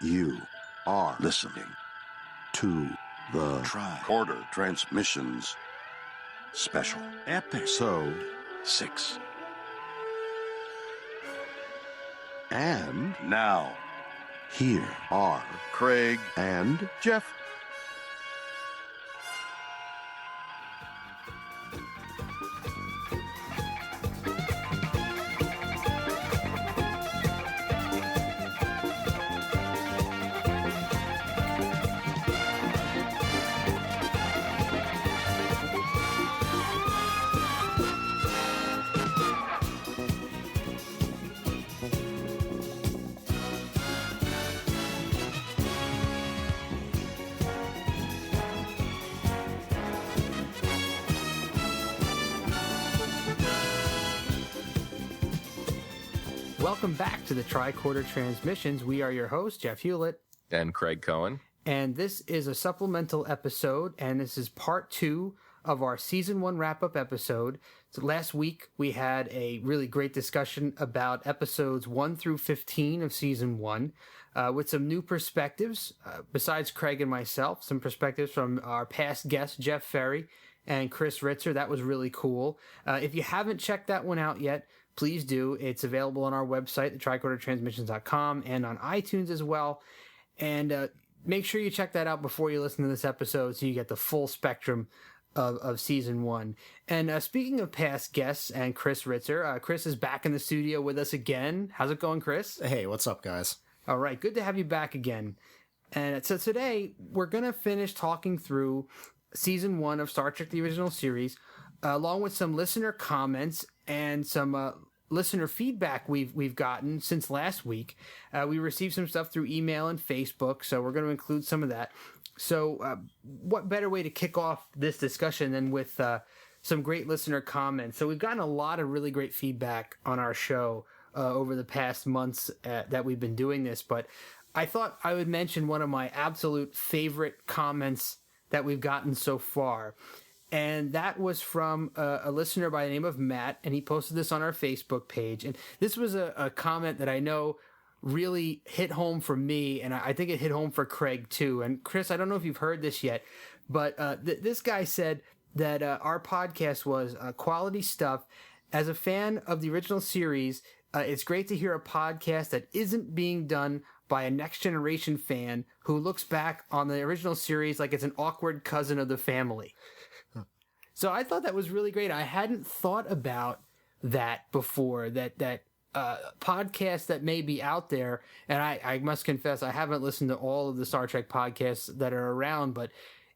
You are listening to the Tricorder Transmissions Special Episode 6. And now, here are Craig and Jeff. Welcome back to the Tricorder Transmissions. We are your hosts, Jeff Hewlett. And Craig Cohen. And this is a supplemental episode, and this is part 2 of our Season 1 wrap-up episode. So last week, we had a really great discussion about episodes 1 through 15 of Season 1, with some new perspectives, besides Craig and myself, some perspectives from our past guests, Jeff Ferry and Chris Ritzer. That was really cool. If you haven't checked that one out yet, please do. It's available on our website, thetricordertransmissions.com, and on iTunes as well. And make sure you check that out before you listen to this episode so you get the full spectrum of Season 1. And speaking of past guests and Chris Ritzer, Chris is back in the studio with us again. How's it going, Chris? Hey, what's up, guys? All right, good to have you back again. And so today, we're going to finish talking through Season 1 of Star Trek: The Original Series, along with some listener comments and some listener feedback we've gotten since last week. We received some stuff through email and Facebook, so we're going to include some of that. So what better way to kick off this discussion than with some great listener comments? So we've gotten a lot of really great feedback on our show over the past months that we've been doing this, but I thought I would mention one of my absolute favorite comments that we've gotten so far. And that was from a listener by the name of Matt, and he posted this on our Facebook page. And this was a comment that I know really hit home for me, and I think it hit home for Craig too. And Chris, I don't know if you've heard this yet, but this guy said that our podcast was quality stuff. As a fan of the original series, it's great to hear a podcast that isn't being done by a Next Generation fan who looks back on the original series like it's an awkward cousin of the family. So I thought that was really great. I hadn't thought about that before, that podcasts that may be out there, and I must confess I haven't listened to all of the Star Trek podcasts that are around, but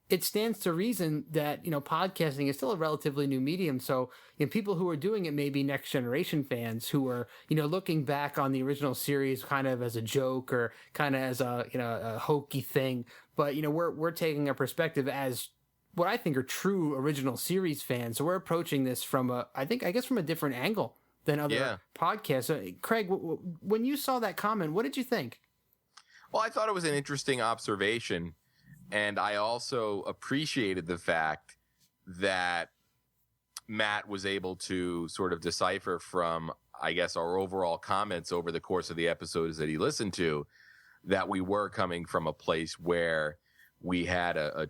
it stands to reason that, podcasting is still a relatively new medium. So, people who are doing it may be Next Generation fans who are, looking back on the original series kind of as a joke or kind of as a hokey thing. But, we're taking a perspective as what I think are true original series fans. So we're approaching this from I guess from a different angle than other podcasts. So, Craig, when you saw that comment, what did you think? Well, I thought it was an interesting observation, and I also appreciated the fact that Matt was able to sort of decipher from, I guess, our overall comments over the course of the episodes that he listened to, that we were coming from a place where we had a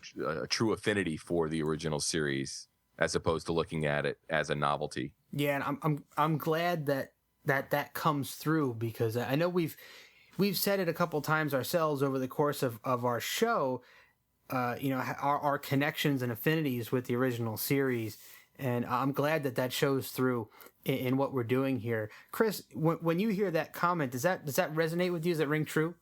true affinity for the original series as opposed to looking at it as a novelty. Yeah, and I'm glad that comes through, because I know we've said it a couple times ourselves over the course of our show, our connections and affinities with the original series, and I'm glad that shows through in what we're doing here. Chris, when you hear that comment, does that resonate with you? Does that ring true?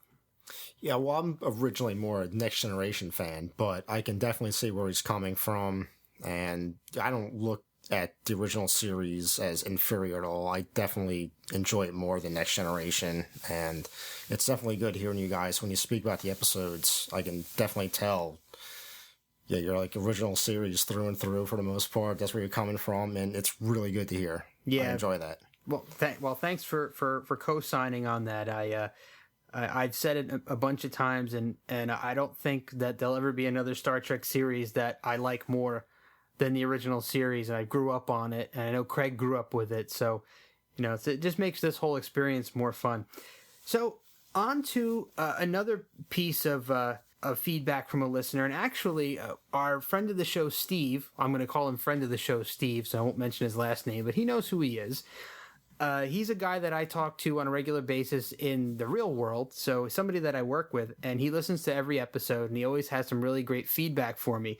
Yeah, well, I'm originally more a Next Generation fan, but I can definitely see where he's coming from, and I don't look at the original series as inferior at all. I definitely enjoy it more than Next Generation, and it's definitely good hearing you guys when you speak about the episodes. I can definitely tell, you're like original series through and through for the most part. That's where you're coming from, and it's really good to hear. Yeah, I enjoy that. Well, thanks for co-signing on that. I've said it a bunch of times, and I don't think that there'll ever be another Star Trek series that I like more than the original series, and I grew up on it, and I know Craig grew up with it, so, it just makes this whole experience more fun. So, on to another piece of feedback from a listener. And actually, our friend of the show, Steve, I'm going to call him friend of the show, Steve, so I won't mention his last name, but he knows who he is. He's a guy that I talk to on a regular basis in the real world, so somebody that I work with, and he listens to every episode, and he always has some really great feedback for me.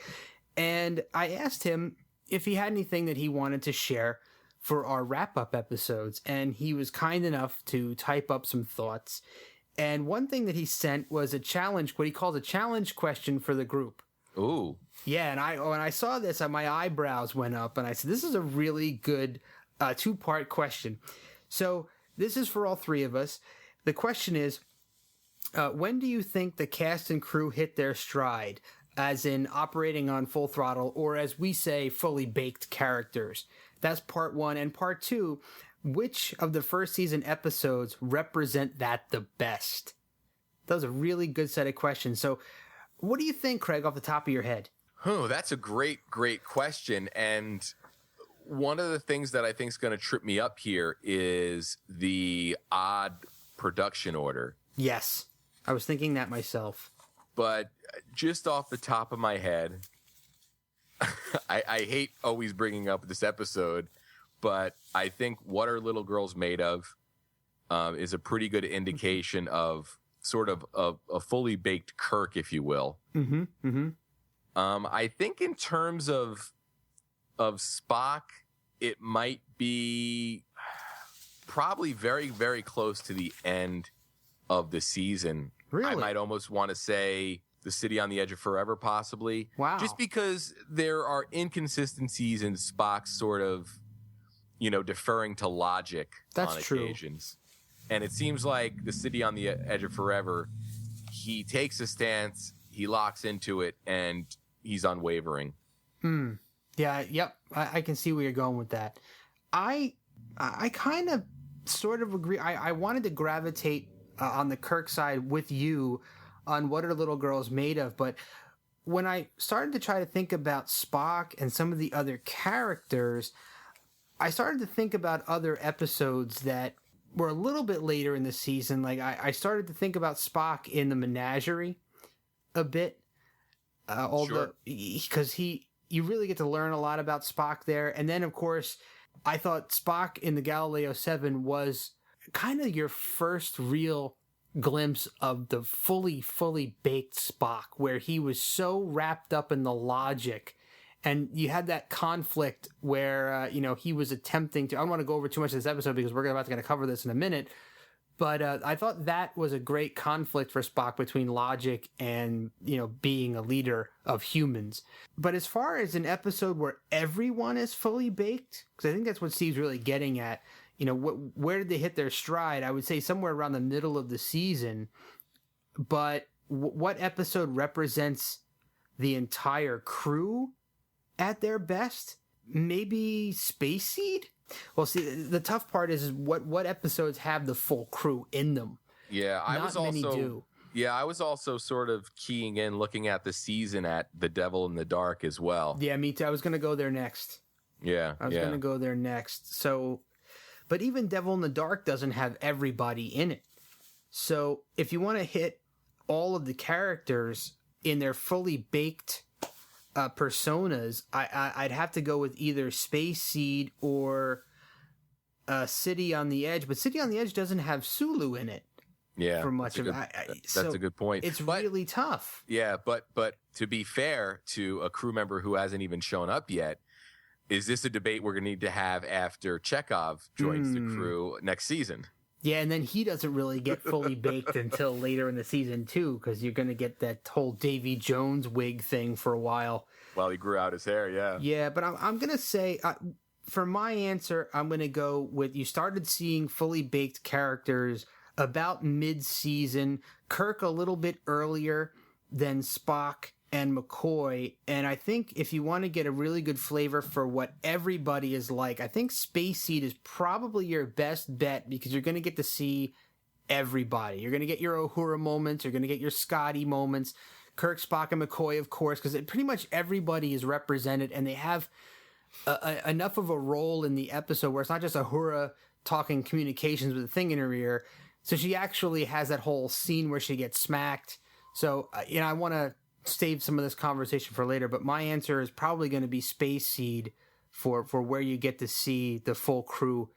And I asked him if he had anything that he wanted to share for our wrap-up episodes, and he was kind enough to type up some thoughts. And one thing that he sent was a challenge, what he calls a challenge question for the group. Ooh. Yeah, and when I saw this, my eyebrows went up, and I said, this is a really good two-part question. So this is for all three of us. The question is, when do you think the cast and crew hit their stride, as in operating on full throttle, or as we say, fully baked characters? That's part one. And part two, which of the first season episodes represent that the best? That was a really good set of questions. So what do you think, Craig, off the top of your head? Oh, that's a great question. And one of the things that I think is going to trip me up here is the odd production order. Yes, I was thinking that myself. But just off the top of my head, I hate always bringing up this episode, but I think What Are Little Girls Made Of is a pretty good indication of sort of a fully baked Kirk, if you will. Mm-hmm, mm-hmm. I think in terms of Spock, it might be probably very, very close to the end of the season. Really? I might almost want to say The City on the Edge of Forever, possibly. Wow. Just because there are inconsistencies in Spock's sort of, deferring to logic That's on true. occasions. And it seems like The City on the Edge of Forever, he takes a stance, he locks into it, and he's unwavering. Yeah, yep. I can see where you're going with that. I kind of sort of agree. I wanted to gravitate on the Kirk side with you on What Are Little Girls Made Of, but when I started to try to think about Spock and some of the other characters, I started to think about other episodes that were a little bit later in the season. Like I started to think about Spock in the Menagerie a bit, although because you really get to learn a lot about Spock there. And then, of course, I thought Spock in the Galileo 7 was kind of your first real glimpse of the fully baked Spock, where he was so wrapped up in the logic. And you had that conflict where, he was attempting to... I don't want to go over too much of this episode because we're about to cover this in a minute. But I thought that was a great conflict for Spock between logic and, being a leader of humans. But as far as an episode where everyone is fully baked, because I think that's what Steve's really getting at, where did they hit their stride? I would say somewhere around the middle of the season. But what episode represents the entire crew at their best? Maybe Space Seed? Well, see, the tough part is what episodes have the full crew in them. Yeah, I was also sort of keying in, looking at the season at The Devil in the Dark as well. Yeah, me too. I was going to go there next. Yeah, I was going to go there next. So, but even Devil in the Dark doesn't have everybody in it. So if you want to hit all of the characters in their fully baked personas, I'd have to go with either Space Seed or City on the Edge. But City on the Edge doesn't have Sulu in it. Yeah, for much of it. That's a good point. It's really tough. Yeah, but to be fair to a crew member who hasn't even shown up yet, is this a debate we're going to need to have after Chekhov joins the crew next season? Yeah, and then he doesn't really get fully baked until later in the season, too, because you're going to get that whole Davy Jones wig thing for a while. Well, he grew out his hair, yeah. Yeah, but I'm going to say, for my answer, I'm going to go with you started seeing fully baked characters about mid-season, Kirk a little bit earlier than Spock and McCoy, and I think if you want to get a really good flavor for what everybody is like, I think Space Seed is probably your best bet because you're going to get to see everybody. You're going to get your Uhura moments, you're going to get your Scotty moments, Kirk, Spock, and McCoy, of course, because pretty much everybody is represented, and they have enough of a role in the episode where it's not just Uhura talking communications with a thing in her ear. So she actually has that whole scene where she gets smacked. So, I want to save some of this conversation for later, but my answer is probably going to be Space Seed for where you get to see the full crew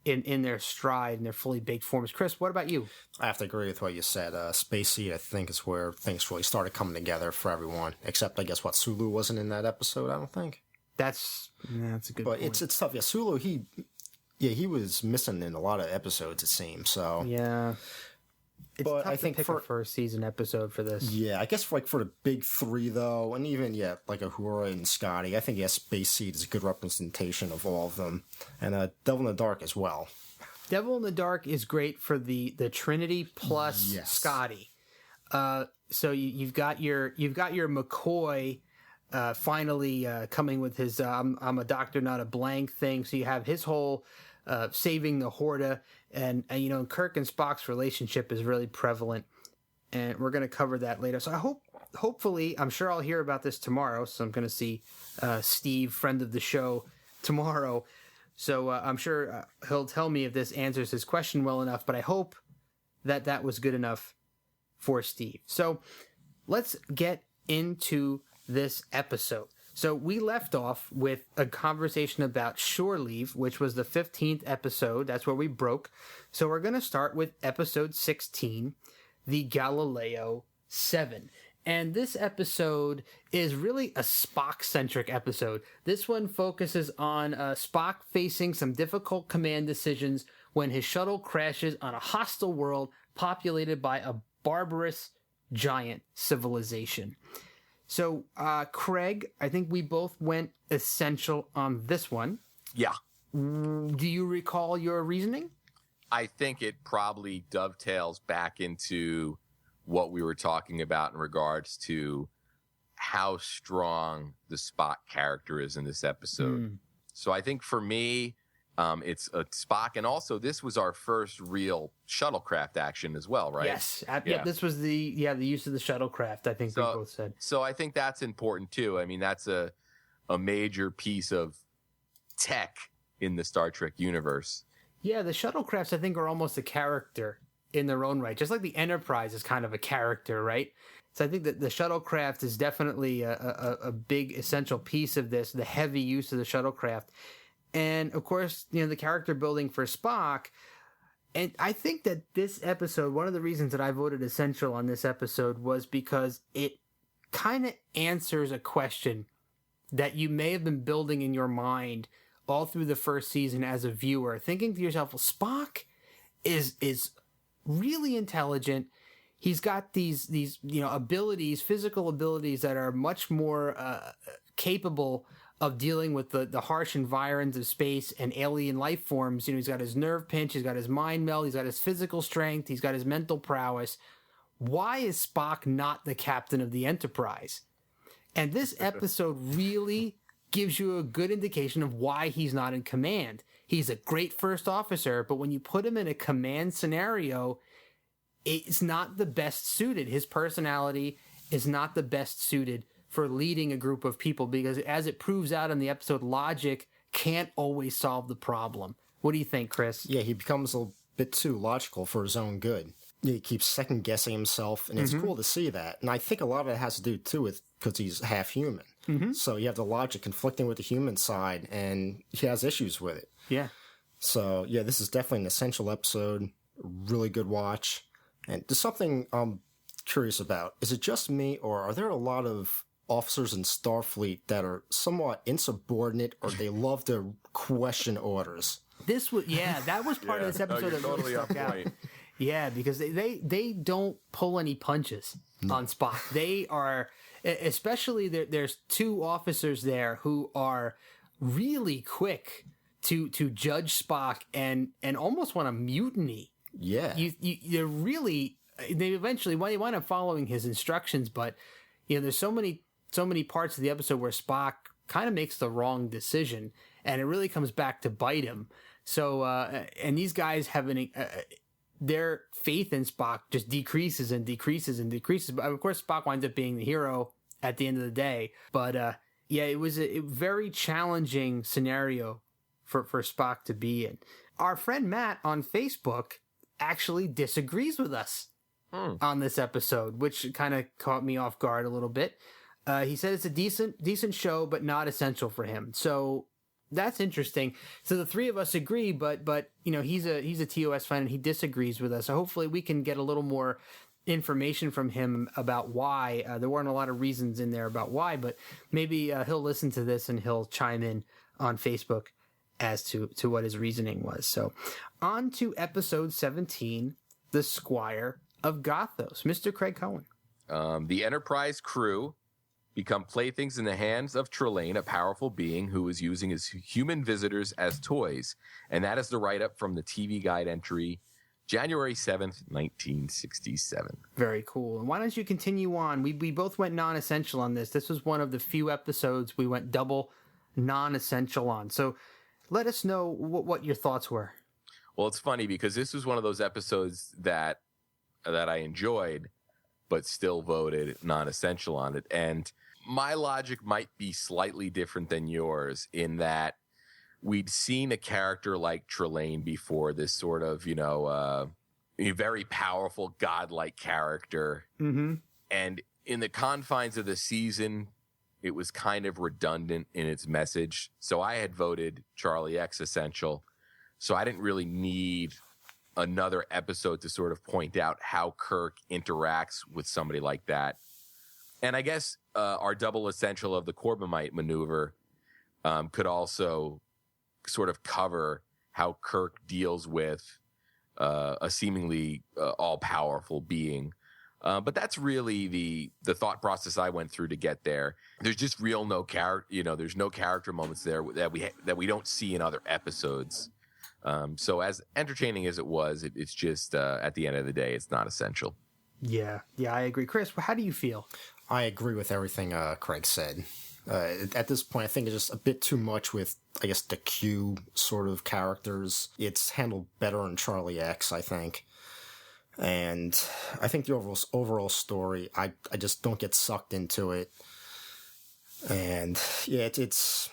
in their stride and their fully baked forms. Chris, what about you? I have to agree with what you said. Space Seed, I think, is where things really started coming together for everyone. Except, I guess, Sulu wasn't in that episode, I don't think. That's a good point. But it's tough. Yeah, Sulu, he was missing in a lot of episodes, it seems. So yeah. It's but tough I think to pick a first season episode for this. Yeah, I guess for the big three, though, and even, like Uhura and Scotty, I think, Space Seed is a good representation of all of them. And Devil in the Dark as well. Devil in the Dark is great for the Trinity plus Scotty. So you've got your McCoy finally coming with his I'm a doctor, not a blank thing. So you have his whole saving the Horta, and Kirk and Spock's relationship is really prevalent, and we're going to cover that later. So hopefully, I'm sure I'll hear about this tomorrow. So I'm going to see Steve, friend of the show, tomorrow. So I'm sure he'll tell me if this answers his question well enough. But I hope that was good enough for Steve. So let's get into this episode. So we left off with a conversation about shore leave, which was the 15th episode. That's where we broke. So we're going to start with episode 16, the Galileo 7. And this episode is really a Spock-centric episode. This one focuses on Spock facing some difficult command decisions when his shuttle crashes on a hostile world populated by a barbarous giant civilization. So, Craig, I think we both went essential on this one. Yeah. Do you recall your reasoning? I think it probably dovetails back into what we were talking about in regards to how strong the Spock character is in this episode. So I think for me, it's a Spock. And also, this was our first real shuttlecraft action as well, right? Yes. This was the use of the shuttlecraft, I think we both said. So I think that's important, too. I mean, that's a major piece of tech in the Star Trek universe. Yeah, the shuttlecrafts, I think, are almost a character in their own right. Just like the Enterprise is kind of a character, right? So I think that the shuttlecraft is definitely a big essential piece of this, the heavy use of the shuttlecraft. And, of course, the character building for Spock. And I think that this episode, one of the reasons that I voted essential on this episode was because it kind of answers a question that you may have been building in your mind all through the first season as a viewer, thinking to yourself, well, Spock is really intelligent. He's got these abilities, physical abilities that are much more capable of dealing with the harsh environs of space and alien life forms. He's got his nerve pinch, he's got his mind meld, he's got his physical strength, he's got his mental prowess. Why is Spock not the captain of the Enterprise? And this episode really gives you a good indication of why he's not in command. He's a great first officer, but when you put him in a command scenario, it's not the best suited. His personality is not the best suited for leading a group of people, because as it proves out in the episode, logic can't always solve the problem. What do you think, Chris? Yeah, he becomes a bit too logical for his own good. He keeps second guessing himself, and it's cool to see that. And I think a lot of it has to do too with because he's half human. So you have the logic conflicting with the human side, and he has issues with it. Yeah. So yeah, this is definitely an essential episode. Really good watch. And there's something I'm curious about. Is it just me, or are there a lot of officers in Starfleet that are somewhat insubordinate, or they love to question orders? That was part of this episode that really stuck out. Yeah, because they don't pull any punches on Spock. They are, especially there's two officers there who are really quick to judge Spock and almost want to mutiny. Yeah, they eventually wind up following his instructions, but there's so many parts of the episode where Spock kind of makes the wrong decision, and it really comes back to bite him. So and these guys have their faith in Spock just decreases and decreases and decreases. But of course, Spock winds up being the hero at the end of the day. But it was a very challenging scenario for Spock to be in. Our friend Matt on Facebook actually disagrees with us on this episode, which kind of caught me off guard a little bit. He said it's a decent show, but not essential for him. So that's interesting. So the three of us agree, but he's a TOS fan and he disagrees with us. So hopefully we can get a little more information from him about why. There weren't a lot of reasons in there about why, but maybe he'll listen to this and he'll chime in on Facebook as to what his reasoning was. So on to episode 17, The Squire of Gothos, Mr. Craig Cohen. The Enterprise crew become playthings in the hands of Trelane, a powerful being who is using his human visitors as toys. And that is the write-up from the TV Guide entry, January 7th, 1967. Very cool. And why don't you continue on? We both went non-essential on this. This was one of the few episodes we went double non-essential on. So let us know what your thoughts were. Well, it's funny because this was one of those episodes that I enjoyed, but still voted non-essential on it. And my logic might be slightly different than yours in that we'd seen a character like Trelane before, this sort of, a very powerful, godlike character. Mm-hmm. And in the confines of the season, it was kind of redundant in its message. So I had voted Charlie X essential. So I didn't really need another episode to sort of point out how Kirk interacts with somebody like that. And I guess our double essential of the Corbomite maneuver could also sort of cover how Kirk deals with a seemingly all-powerful being. But that's really the thought process I went through to get there. There's just no character, there's no character moments there that we don't see in other episodes. So as entertaining as it was, it's just at the end of the day, it's not essential. Yeah, I agree. Chris, how do you feel? I agree with everything Craig said. At this point, I think it's just a bit too much with, I guess, the Q sort of characters. It's handled better in Charlie X, I think. And I think the overall story, I just don't get sucked into it. And yeah, it's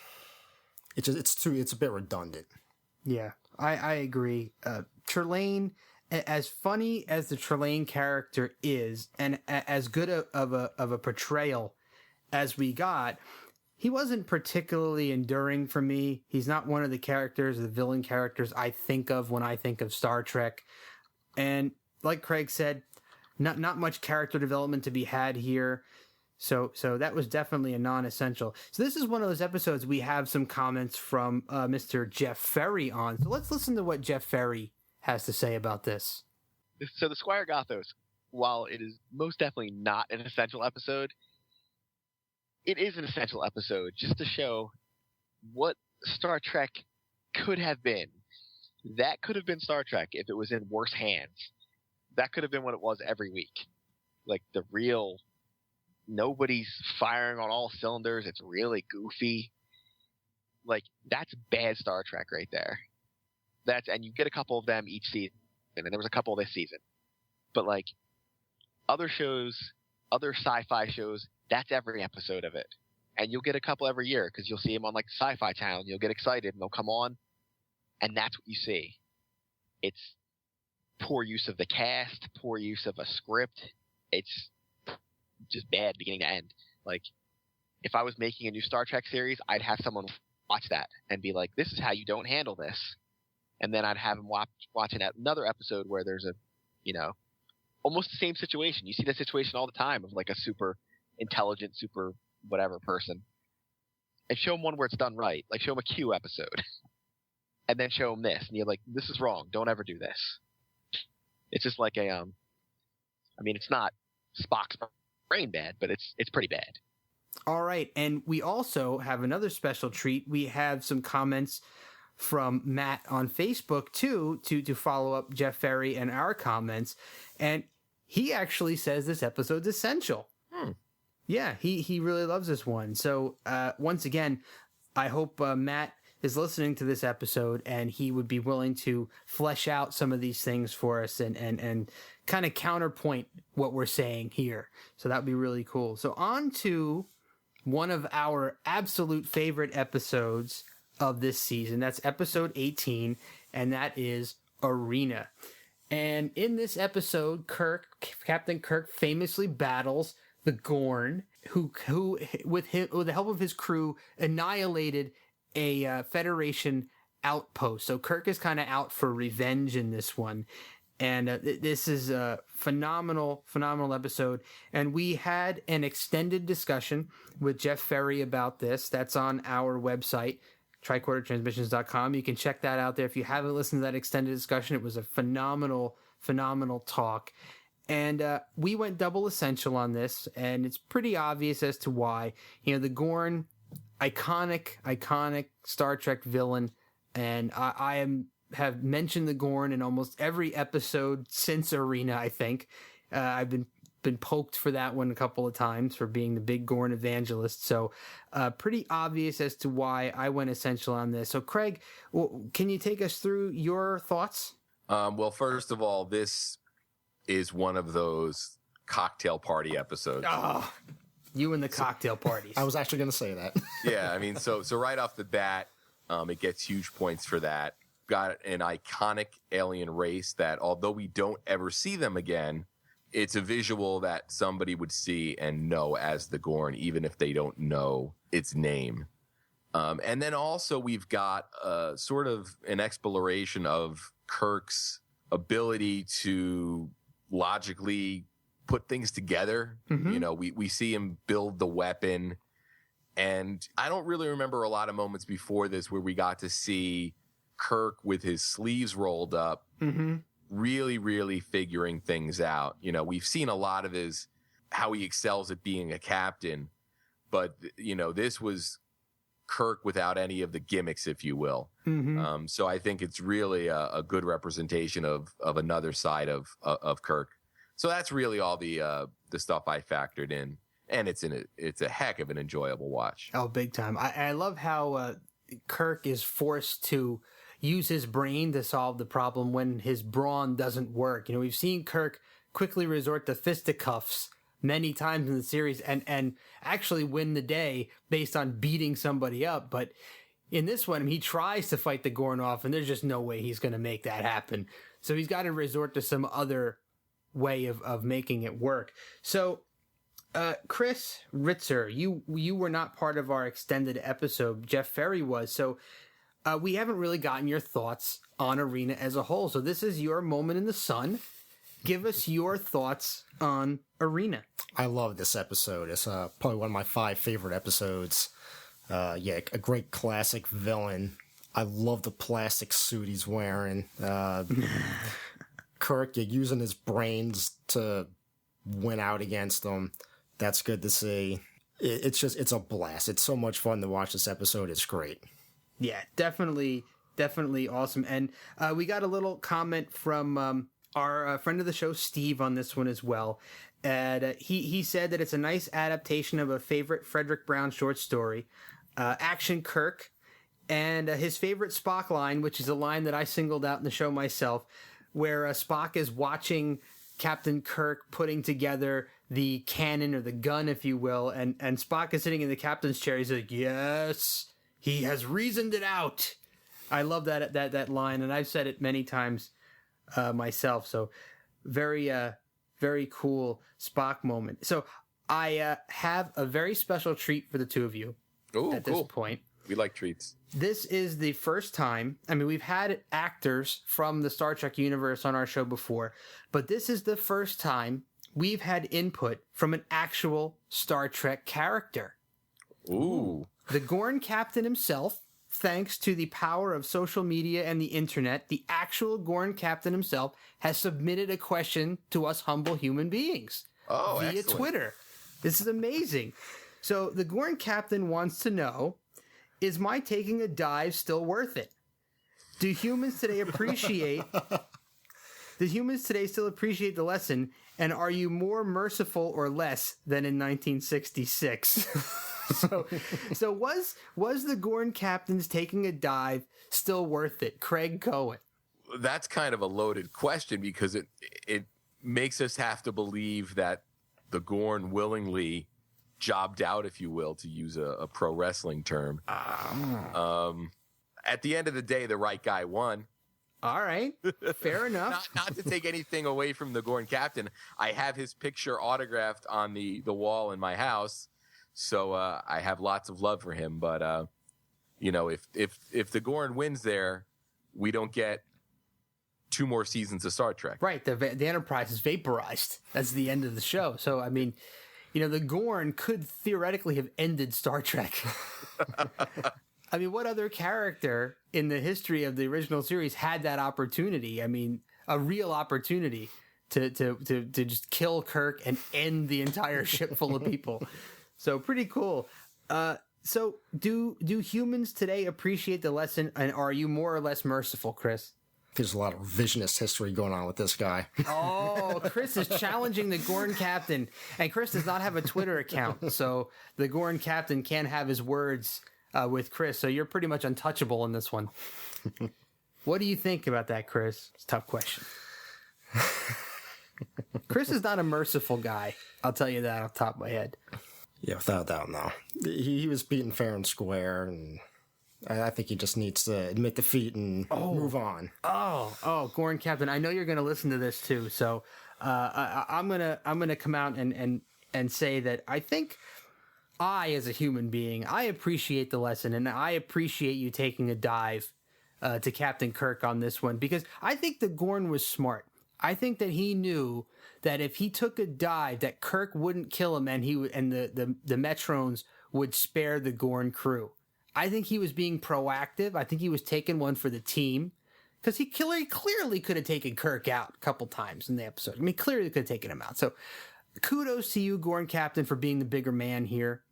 a bit redundant. Yeah, I agree. Trelane, as funny as the Trelane character is, and as good of a portrayal as we got, he wasn't particularly enduring for me. He's not one of the villain characters I think of when I think of Star Trek. And like Craig said, not much character development to be had here. So that was definitely a non-essential. So this is one of those episodes we have some comments from Mr. Jeff Ferry on. So let's listen to what Jeff Ferry has to say about this. So the Squire Gothos, while it is most definitely not an essential episode, it is an essential episode just to show what Star Trek could have been. That could have been Star Trek if it was in worse hands. That could have been what it was every week. Like the real... Nobody's firing on all cylinders. It's really goofy. Like, that's bad Star Trek right there. And you get a couple of them each season, and there was a couple this season. But like, other shows, other sci-fi shows, that's every episode of it. And you'll get a couple every year, because you'll see them on like the Sci-Fi Channel, and you'll get excited, and they'll come on, and that's what you see. It's poor use of the cast, poor use of a script. It's just bad beginning to end. Like, if I was making a new Star Trek series, I'd have someone watch that and be like, this is how you don't handle this. And then I'd have them watching another episode where there's a, almost the same situation. You see that situation all the time of like a super intelligent, super whatever person. And show them one where it's done right. Like, show them a Q episode. And then show them this. And you're like, this is wrong. Don't ever do this. It's just like it's not Spock's brain bad, but it's pretty bad. All right, and we also have another special treat. We have some comments from Matt on Facebook too to follow up Jeff Ferry and our comments, and he actually says this episode's essential. Yeah, he really loves this one. So once again, I hope Matt is listening to this episode and he would be willing to flesh out some of these things for us and kind of counterpoint what we're saying here. So that would be really cool. So on to one of our absolute favorite episodes of this season. That's episode 18, and that is Arena. And in this episode, Captain Kirk famously battles the Gorn, who with the help of his crew annihilated a Federation outpost. So Kirk is kind of out for revenge in this one. And this is a phenomenal episode. And we had an extended discussion with Jeff Ferry about this. That's on our website, tricordertransmissions.com. You can check that out there. If you haven't listened to that extended discussion, it was a phenomenal talk. And we went double essential on this, and it's pretty obvious as to why. You know, the Gorn, iconic Star Trek villain, and I have mentioned the Gorn in almost every episode since Arena, I think. I've been poked for that one a couple of times for being the big Gorn evangelist. So pretty obvious as to why I went essential on this. So Craig, can you take us through your thoughts? Well, first of all, this is one of those cocktail party episodes. Oh, you and the cocktail parties. I was actually going to say that. Yeah, I mean, so right off the bat, it gets huge points for that. Got an iconic alien race that, although we don't ever see them again, it's a visual that somebody would see and know as the Gorn, even if they don't know its name. And then also we've got sort of an exploration of Kirk's ability to logically put things together. Mm-hmm. You know, we see him build the weapon. And I don't really remember a lot of moments before this where we got to see Kirk with his sleeves rolled up, mm-hmm. really figuring things out. You know, we've seen a lot of how he excels at being a captain, but you know, this was Kirk without any of the gimmicks, if you will. Mm-hmm. So I think it's really a good representation of another side of Kirk. So that's really all the stuff I factored in, and it's a heck of an enjoyable watch. Oh, big time. I love how Kirk is forced to use his brain to solve the problem when his brawn doesn't work. You know, we've seen Kirk quickly resort to fisticuffs many times in the series and actually win the day based on beating somebody up. But in this one, he tries to fight the Gorn off, and there's just no way he's going to make that happen. So he's got to resort to some other way of making it work. So, Chris Ritzer, you were not part of our extended episode. Jeff Ferry was. So, we haven't really gotten your thoughts on Arena as a whole. So this is your moment in the sun. Give us your thoughts on Arena. I love this episode. It's probably one of my 5 favorite episodes. A great classic villain. I love the plastic suit he's wearing. Kirk, you're using his brains to win out against them. That's good to see. It's a blast. It's so much fun to watch this episode. It's great. Yeah, definitely awesome. And we got a little comment from our friend of the show, Steve, on this one as well. And he said that it's a nice adaptation of a favorite Frederick Brown short story, Action Kirk, and his favorite Spock line, which is a line that I singled out in the show myself, where Spock is watching Captain Kirk putting together the cannon or the gun, if you will, and Spock is sitting in the captain's chair. He's like, yes, he has reasoned it out. I love that line, and I've said it many times myself. So very cool Spock moment. So I have a very special treat for the two of you. Ooh, at cool. this point. We like treats. This is the first time. I mean, we've had actors from the Star Trek universe on our show before, but this is the first time we've had input from an actual Star Trek character. Ooh. The Gorn captain himself, thanks to the power of social media and the internet, the actual Gorn captain himself has submitted a question to us humble human beings via excellent. Twitter. This is amazing. So the Gorn captain wants to know, is my taking a dive still worth it? Do humans today still appreciate the lesson, and are you more merciful or less than in 1966? So was the Gorn captain's taking a dive still worth it? Craig Cohen. That's kind of a loaded question because it makes us have to believe that the Gorn willingly jobbed out, if you will, to use a pro wrestling term. At the end of the day, the right guy won. All right, fair enough. Not to take anything away from the Gorn captain. I have his picture autographed on the wall in my house, so I have lots of love for him. But if the Gorn wins there, we don't get 2 more seasons of Star Trek. Right, the Enterprise is vaporized. That's the end of the show. So I mean, the Gorn could theoretically have ended Star Trek. I mean, what other character in the history of the original series had that opportunity? I mean, a real opportunity to just kill Kirk and end the entire ship full of people. So pretty cool. So do humans today appreciate the lesson, and are you more or less merciful, Chris? There's a lot of revisionist history going on with this guy. Oh, Chris is challenging the Gorn captain, and Chris does not have a Twitter account, so the Gorn captain can't have his words with Chris, so you're pretty much untouchable in this one. What do you think about that, Chris? It's a tough question. Chris is not a merciful guy. I'll tell you that off the top of my head. Yeah, without a doubt, no. He was beaten fair and square, and I think he just needs to admit defeat and move on. Oh, Gorn captain, I know you're going to listen to this too, so I'm gonna come out and say that I think I, as a human being, I appreciate the lesson, and I appreciate you taking a dive to Captain Kirk on this one, because I think the Gorn was smart. I think that he knew that if he took a dive, that Kirk wouldn't kill him, and the Metrons would spare the Gorn crew. I think he was being proactive. I think he was taking one for the team, because he clearly could have taken Kirk out a couple times in the episode. I mean, clearly could have taken him out. So kudos to you, Gorn captain, for being the bigger man here.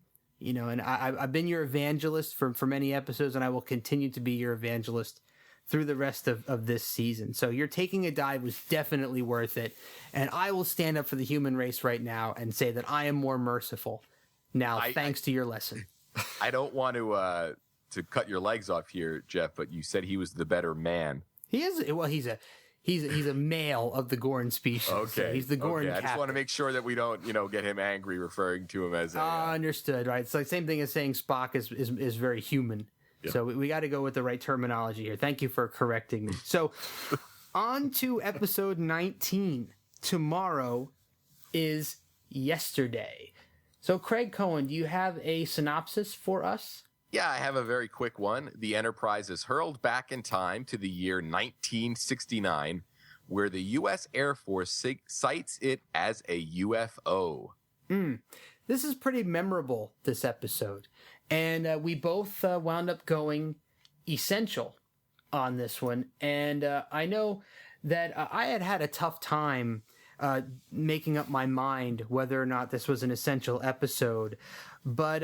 And I've been your evangelist for many episodes, and I will continue to be your evangelist through the rest of this season. So your taking a dive was definitely worth it. And I will stand up for the human race right now and say that I am more merciful now, thanks to your lesson. I don't want to cut your legs off here, Jeff, but you said he was the better man. He is. Well, he's a male of the Gorn species. Okay. So he's the Gorn captain. I just want to make sure that we don't, get him angry referring to him as a... understood, right? It's like same thing as saying Spock is very human. Yep. So we got to go with the right terminology here. Thank you for correcting me. So on to episode 19. Tomorrow is yesterday. So Craig Cohen, do you have a synopsis for us? Yeah, I have a very quick one. The Enterprise is hurled back in time to the year 1969, where the U.S. Air Force cites it as a UFO. This is pretty memorable, this episode. And we both wound up going essential on this one. And I know that I had a tough time making up my mind whether or not this was an essential episode. But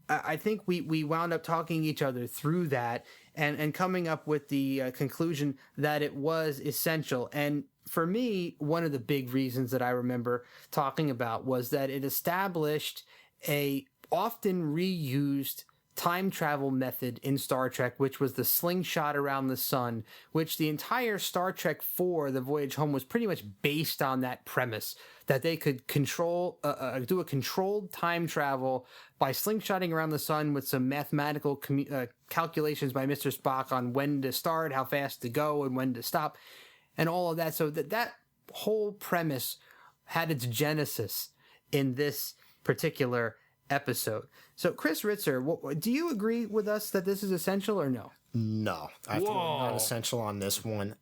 I think we wound up talking each other through that and coming up with the conclusion that it was essential. And for me, one of the big reasons that I remember talking about was that it established a often reused time travel method in Star Trek, which was the slingshot around the sun, which the entire Star Trek IV, The Voyage Home, was pretty much based on that premise, that they could do a controlled time travel by slingshotting around the sun with some mathematical calculations by Mr. Spock on when to start, how fast to go, and when to stop, and all of that. So that whole premise had its genesis in this particular episode. So, Chris Ritzer, do you agree with us that this is essential or no? No, I feel not essential on this one.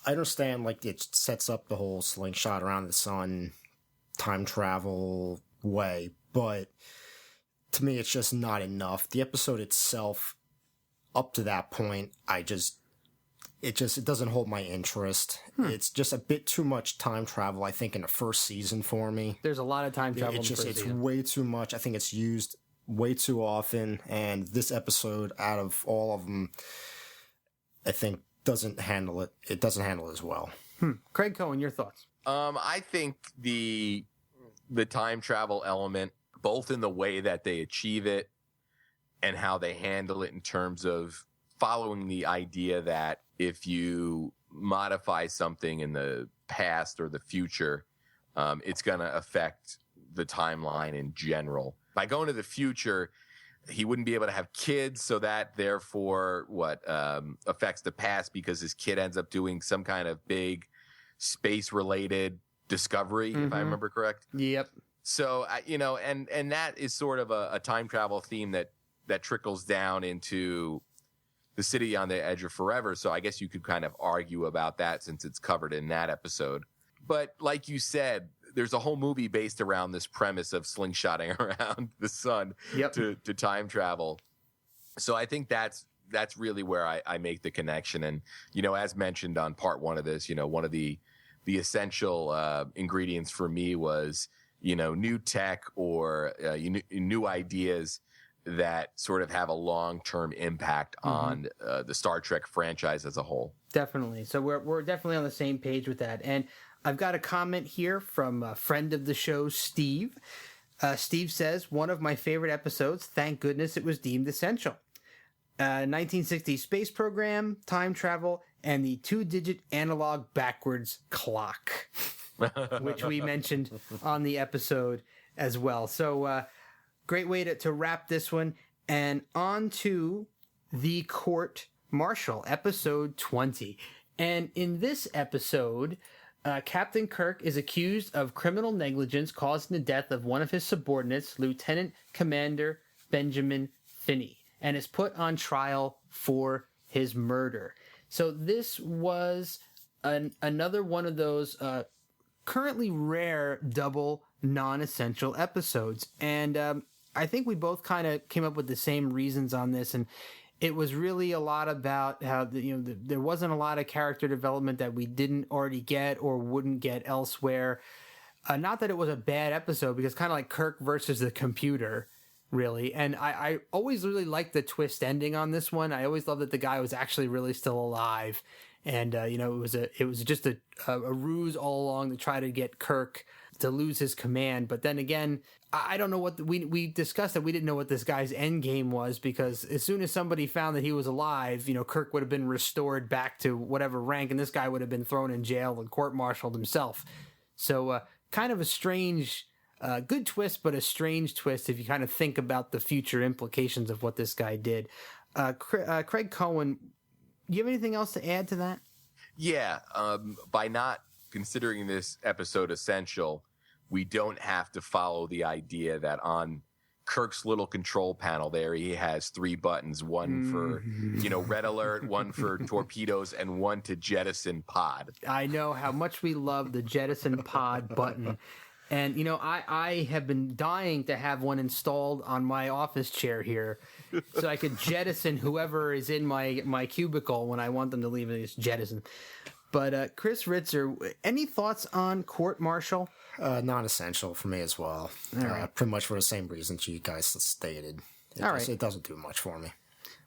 I understand, it sets up the whole slingshot around the sun, time travel way, but to me, it's just not enough. The episode itself, up to that point, it doesn't hold my interest. It's just a bit too much time travel, I think, in the first season for me. There's a lot of time travel in the first season. It's way too much. I think it's used way too often, and this episode, out of all of them, I think doesn't handle it. It doesn't handle it as well. Craig Cohen, your thoughts? I think the time travel element, both in the way that they achieve it and how they handle it in terms of following the idea that if you modify something in the past or the future, it's going to affect the timeline in general. By going to the future, he wouldn't be able to have kids, so that therefore affects the past because his kid ends up doing some kind of big space-related discovery, if I remember correct. Yep. So, and that is sort of a time travel theme that trickles down into the City on the Edge of Forever. So I guess you could kind of argue about that since it's covered in that episode. But like you said, there's a whole movie based around this premise of slingshotting around the sun to time travel. So I think that's really where I make the connection. And, as mentioned on part one of this, one of the essential ingredients for me was, new tech or new ideas that sort of have a long-term impact on the Star Trek franchise as a whole. Definitely. So we're definitely on the same page with that. And I've got a comment here from a friend of the show, Steve. Steve says, one of my favorite episodes, thank goodness it was deemed essential. 1960s space program, time travel, and the 2-digit analog backwards clock, which we mentioned on the episode as well. So great way to wrap this one. And on to the Court Martial, episode 20. And in this episode, Captain Kirk is accused of criminal negligence causing the death of one of his subordinates, Lieutenant Commander Benjamin Finney, and is put on trial for his murder. So this was another one of those currently rare double non-essential episodes. And I think we both kind of came up with the same reasons on this, and it was really a lot about how there wasn't a lot of character development that we didn't already get or wouldn't get elsewhere. Not that it was a bad episode, because kind of like Kirk versus the computer, really. And I always really liked the twist ending on this one. I always loved that the guy was actually really still alive, and it was just a ruse all along to try to get Kirk to lose his command. But then again, I don't know what we discussed that we didn't know what this guy's end game was, because as soon as somebody found that he was alive, Kirk would have been restored back to whatever rank, and this guy would have been thrown in jail and court-martialed himself. So kind of a strange, good twist, but a strange twist if you kind of think about the future implications of what this guy did. Craig Cohen, do you have anything else to add to that? Yeah, by not considering this episode essential, we don't have to follow the idea that on Kirk's little control panel there, he has 3 buttons, one for, red alert, one for torpedoes, and one to jettison pod. I know how much we love the jettison pod button. And, I have been dying to have one installed on my office chair here so I could jettison whoever is in my cubicle when I want them to leave. It's jettison. But Chris Ritzer, any thoughts on Court Martial? Non-essential for me as well. Right. Pretty much for the same reasons you guys stated. It doesn't do much for me.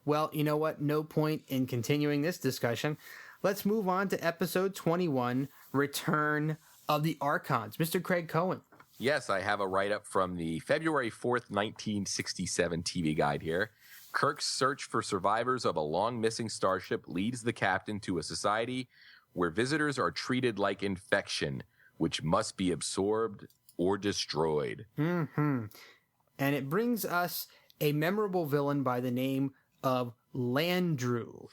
Well, you know what? No point in continuing this discussion. Let's move on to episode 21, Return of the Archons. Mr. Craig Cohen. Yes, I have a write-up from the February 4th, 1967 TV guide here. Kirk's search for survivors of a long-missing starship leads the captain to a society where visitors are treated like infection, which must be absorbed or destroyed. Mm-hmm. And it brings us a memorable villain by the name of Landru.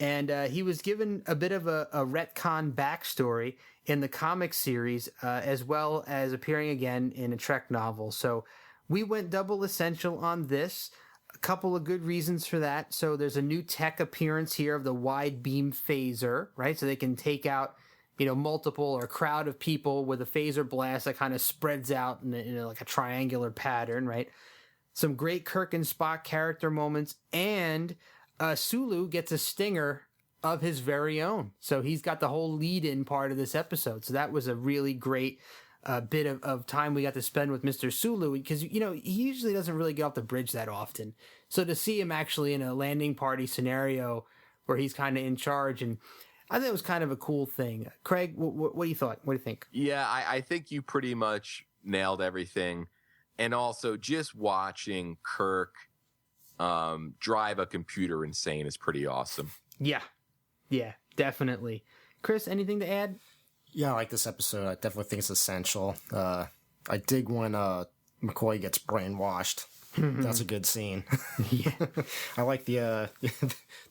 And he was given a bit of a retcon backstory in the comic series, as well as appearing again in a Trek novel. So we went double essential on this. A couple of good reasons for that. So there's a new tech appearance here of the wide beam phaser, right? So they can take out, multiple or crowd of people with a phaser blast that kind of spreads out in like a triangular pattern, right? Some great Kirk and Spock character moments, and Sulu gets a stinger of his very own. So he's got the whole lead-in part of this episode. So that was a really great bit of time we got to spend with Mr. Sulu, because, he usually doesn't really get off the bridge that often. So to see him actually in a landing party scenario where he's kind of in charge, and I think it was kind of a cool thing. Craig, what do you thought? What do you think? Yeah, I think you pretty much nailed everything. And also just watching Kirk drive a computer insane is pretty awesome. Yeah, definitely. Chris, anything to add? Yeah, I like this episode. I definitely think it's essential. I dig when McCoy gets brainwashed That's a good scene. Yeah. I like the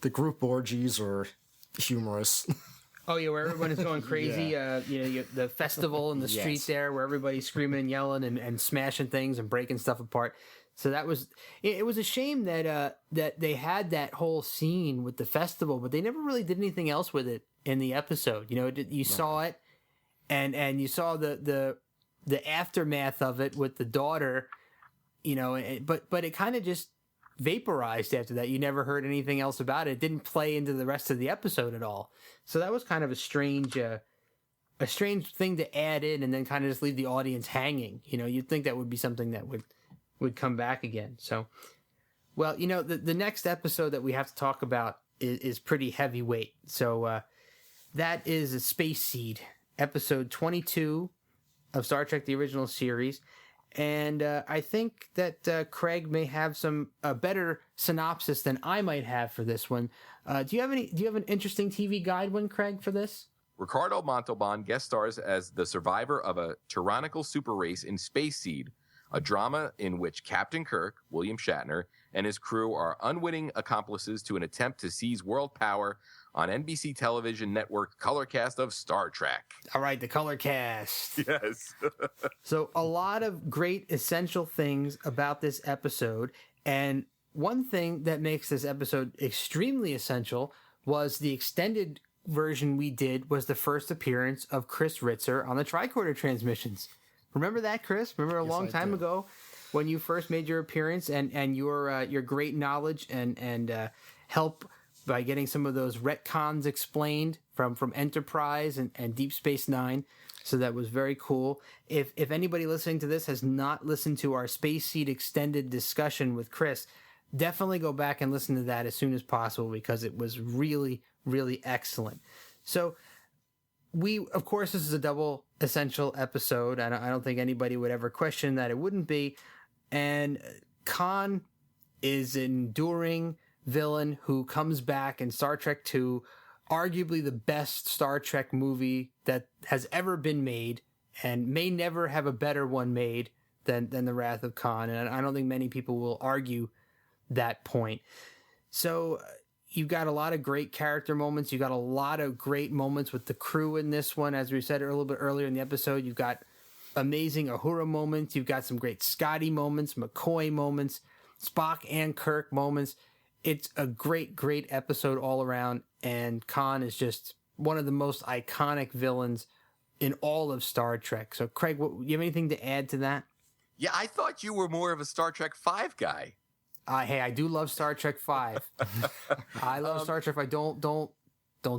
the group orgies are humorous. Oh yeah, where everyone is going crazy. The festival in the street Yes. there, where everybody's screaming and yelling and smashing things and breaking stuff apart. So that was it. Was a shame that that they had that whole scene with the festival, but they never really did anything else with it in the episode. You saw it, and you saw the aftermath of it with the daughter. But it kind of just vaporized after that. You never heard anything else about it. It didn't play into the rest of the episode at all. So that was kind of a strange thing to add in and then kind of just leave the audience hanging. You'd think that would be something that would come back again. So, well, the next episode that we have to talk about is pretty heavyweight. So that is a Space Seed, episode 22 of Star Trek: The Original Series. And I think that Craig may have a better synopsis than I might have for this one. Do you have an interesting TV guide one, Craig, for this? Ricardo Montalban guest stars as the survivor of a tyrannical super race in Space Seed, a drama in which Captain Kirk, William Shatner, and his crew are unwitting accomplices to an attempt to seize world power on NBC television network Colorcast of Star Trek. All right, the Colorcast. Yes. So a lot of great essential things about this episode. And one thing that makes this episode extremely essential was the extended version we did was the first appearance of Chris Ritzer on the Tricorder transmissions. Remember that, Chris? Remember a long time ago when you first made your appearance and your great knowledge and help by getting some of those retcons explained from Enterprise and Deep Space Nine. So that was very cool. If anybody listening to this has not listened to our Space Seed extended discussion with Chris, definitely go back and listen to that as soon as possible because it was really, really excellent. So of course, this is a double essential episode. I don't think anybody would ever question that it wouldn't be. And Khan is an enduring villain who comes back in Star Trek II, arguably the best Star Trek movie that has ever been made, and may never have a better one made than The Wrath of Khan. And I don't think many people will argue that point. So you've got a lot of great character moments. You've got a lot of great moments with the crew in this one. As we said a little bit earlier in the episode, you've got amazing Uhura moments. You've got some great Scotty moments, McCoy moments, Spock and Kirk moments. It's a great, great episode all around, and Khan is just one of the most iconic villains in all of Star Trek. So, Craig, you have anything to add to that? Yeah, I thought you were more of a Star Trek 5 guy. Hey, I do love Star Trek 5. I love Star Trek 5. Don't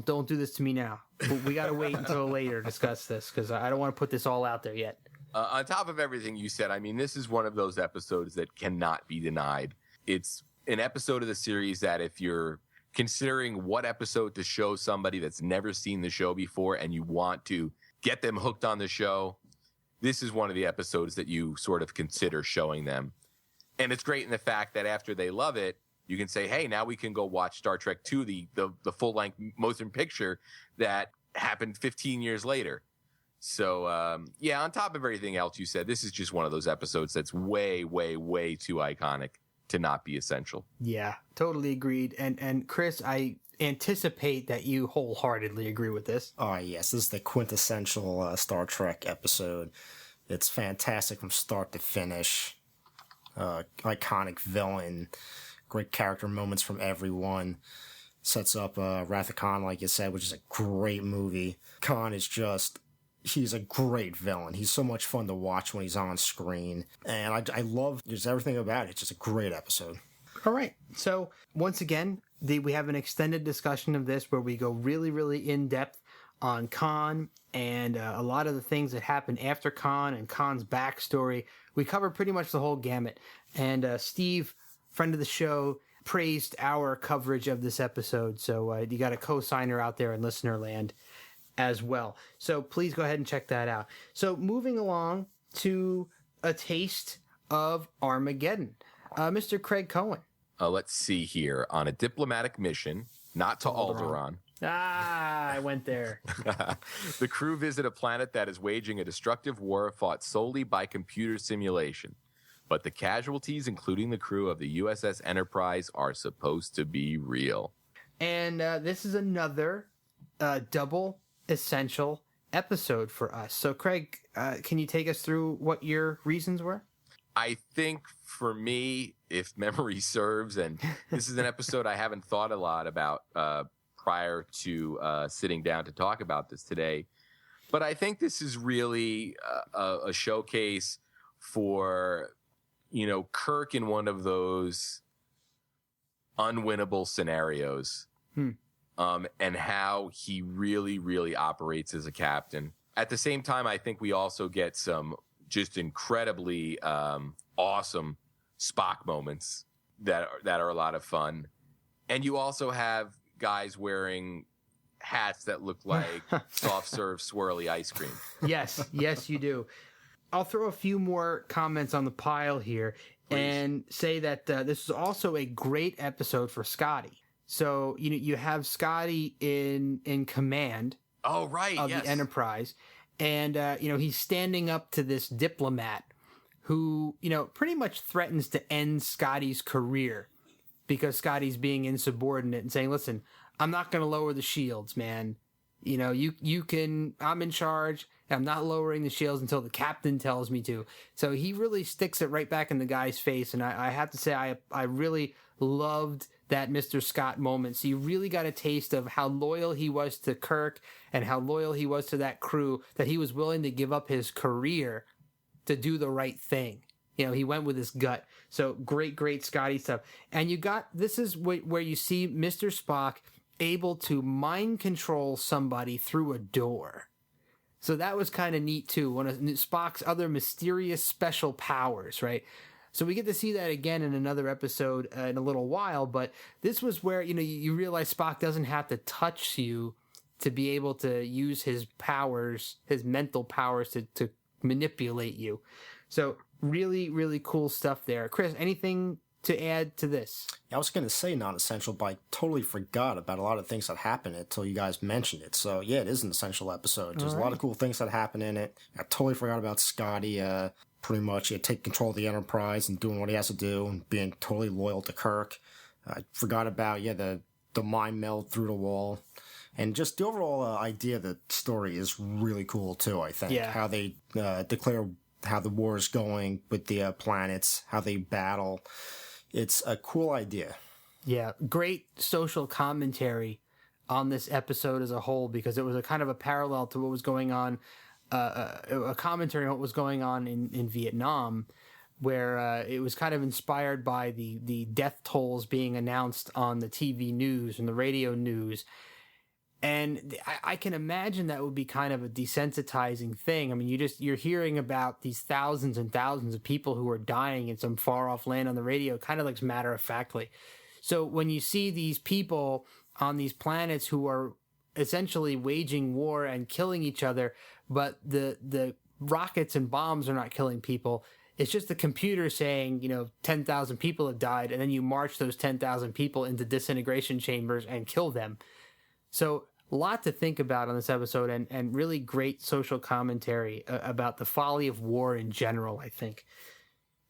do this to me now. We got to wait until later to discuss this because I don't want to put this all out there yet. On top of everything you said, I mean, this is one of those episodes that cannot be denied. It's an episode of the series that if you're considering what episode to show somebody that's never seen the show before and you want to get them hooked on the show, this is one of the episodes that you sort of consider showing them. And it's great in the fact that after they love it, you can say, hey, now we can go watch Star Trek II, the full-length motion picture that happened 15 years later. So, on top of everything else you said, this is just one of those episodes that's way, way, way too iconic to not be essential. Yeah, totally agreed. And Chris, I anticipate that you wholeheartedly agree with this. Oh, yes, this is the quintessential Star Trek episode. It's fantastic from start to finish. Iconic villain, great character moments from everyone. Sets up Wrath of Khan, like you said, which is a great movie. Khan is he's a great villain. He's so much fun to watch when he's on screen. And I love just everything about it. It's just a great episode. All right. So once again, we have an extended discussion of this where we go really, really in depth on Khan and a lot of the things that happen after Khan and Khan's backstory. We cover pretty much the whole gamut. And Steve, friend of the show, praised our coverage of this episode. So you got a co-signer out there in listener land as well. So please go ahead and check that out. So moving along to a taste of Armageddon. Mr. Craig Cohen. Let's see here. On a diplomatic mission, not to Alderaan. I went there. The crew visit a planet that is waging a destructive war fought solely by computer simulation. but the casualties, including the crew of the USS Enterprise, are supposed to be real. And this is another double essential episode for us. So, Craig, can you take us through what your reasons were? I think for me, if memory serves, and this is an episode I haven't thought a lot about prior to sitting down to talk about this today, but I think this is really a showcase for, Kirk in one of those unwinnable scenarios, and how he really, really operates as a captain. At the same time, I think we also get some just incredibly awesome Spock moments that are a lot of fun. And you also have guys wearing hats that look like soft serve swirly ice cream. Yes, you do. I'll throw a few more comments on the pile here. Please. And say that this is also a great episode for Scotty. So, you have Scotty in command. Oh, right. Of yes. the Enterprise. And, he's standing up to this diplomat who, pretty much threatens to end Scotty's career because Scotty's being insubordinate and saying, listen, I'm not going to lower the shields, man. You can, I'm in charge. I'm not lowering the shields until the captain tells me to. So he really sticks it right back in the guy's face. And I have to say, I really loved that Mr. Scott moment. So you really got a taste of how loyal he was to Kirk and how loyal he was to that crew, that he was willing to give up his career to do the right thing. He went with his gut. So great Scotty stuff. And this is where you see Mr. Spock able to mind control somebody through a door. So that was kind of neat too. One of Spock's other mysterious special powers, right? So we get to see that again in another episode in a little while, but this was where, you realize Spock doesn't have to touch you to be able to use his powers, his mental powers to manipulate you. So really, really cool stuff there. Chris, anything to add to this? I was going to say non-essential, but I totally forgot about a lot of things that happen until you guys mentioned it. So yeah, it is an essential episode. There's a lot of cool things that happen in it. I totally forgot about Scotty, pretty much take control of the Enterprise and doing what he has to do and being totally loyal to Kirk. I forgot about, the mind meld through the wall. And just the overall idea of the story is really cool too, I think. Yeah. How they declare how the war is going with the planets, how they battle. It's a cool idea. Yeah, great social commentary on this episode as a whole, because it was a kind of a parallel to what was going on, a commentary on what was going on in Vietnam, where it was kind of inspired by the death tolls being announced on the TV news and the radio news. And I can imagine that would be kind of a desensitizing thing. I mean, you're hearing about these thousands and thousands of people who are dying in some far off land on the radio, kind of like matter of factly. So when you see these people on these planets who are essentially waging war and killing each other, but the rockets and bombs are not killing people, it's just the computer saying, 10,000 people have died, and then you march those 10,000 people into disintegration chambers and kill them. So a lot to think about on this episode, and really great social commentary about the folly of war in general, I think.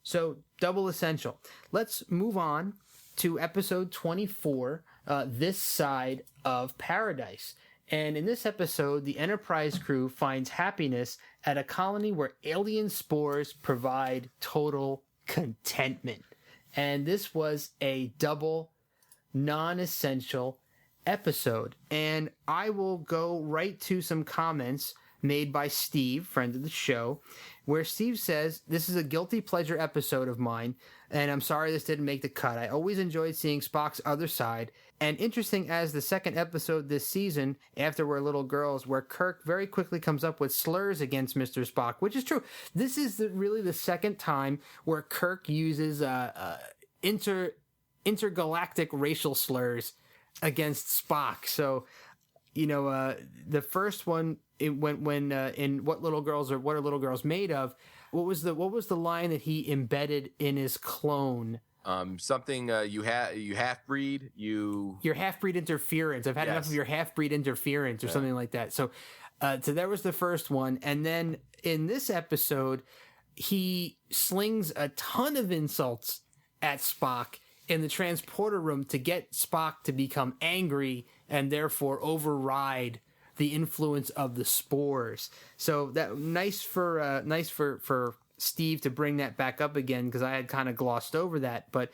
So double essential. Let's move on to episode 24, This Side of Paradise. And in this episode, the Enterprise crew finds happiness at a colony where alien spores provide total contentment. And this was a double non-essential episode. And I will go right to some comments made by Steve, friend of the show, where Steve says, "This is a guilty pleasure episode of mine, and I'm sorry this didn't make the cut. I always enjoyed seeing Spock's other side, and interesting as the second episode this season, After We're Little Girls, where Kirk very quickly comes up with slurs against Mr. Spock," which is true. This is really the second time where Kirk uses intergalactic racial slurs against Spock. So, the first one, when in What Little Girls or What Are Little Girls Made Of, what was the line that he embedded in his clone? Something you half breed, your half breed interference. I've had enough of your half breed interference, or something like that. So there was the first one, and then in this episode, he slings a ton of insults at Spock in the transporter room to get Spock to become angry and therefore override the influence of the spores. So that nice for Steve to bring that back up again, because I had kind of glossed over that. But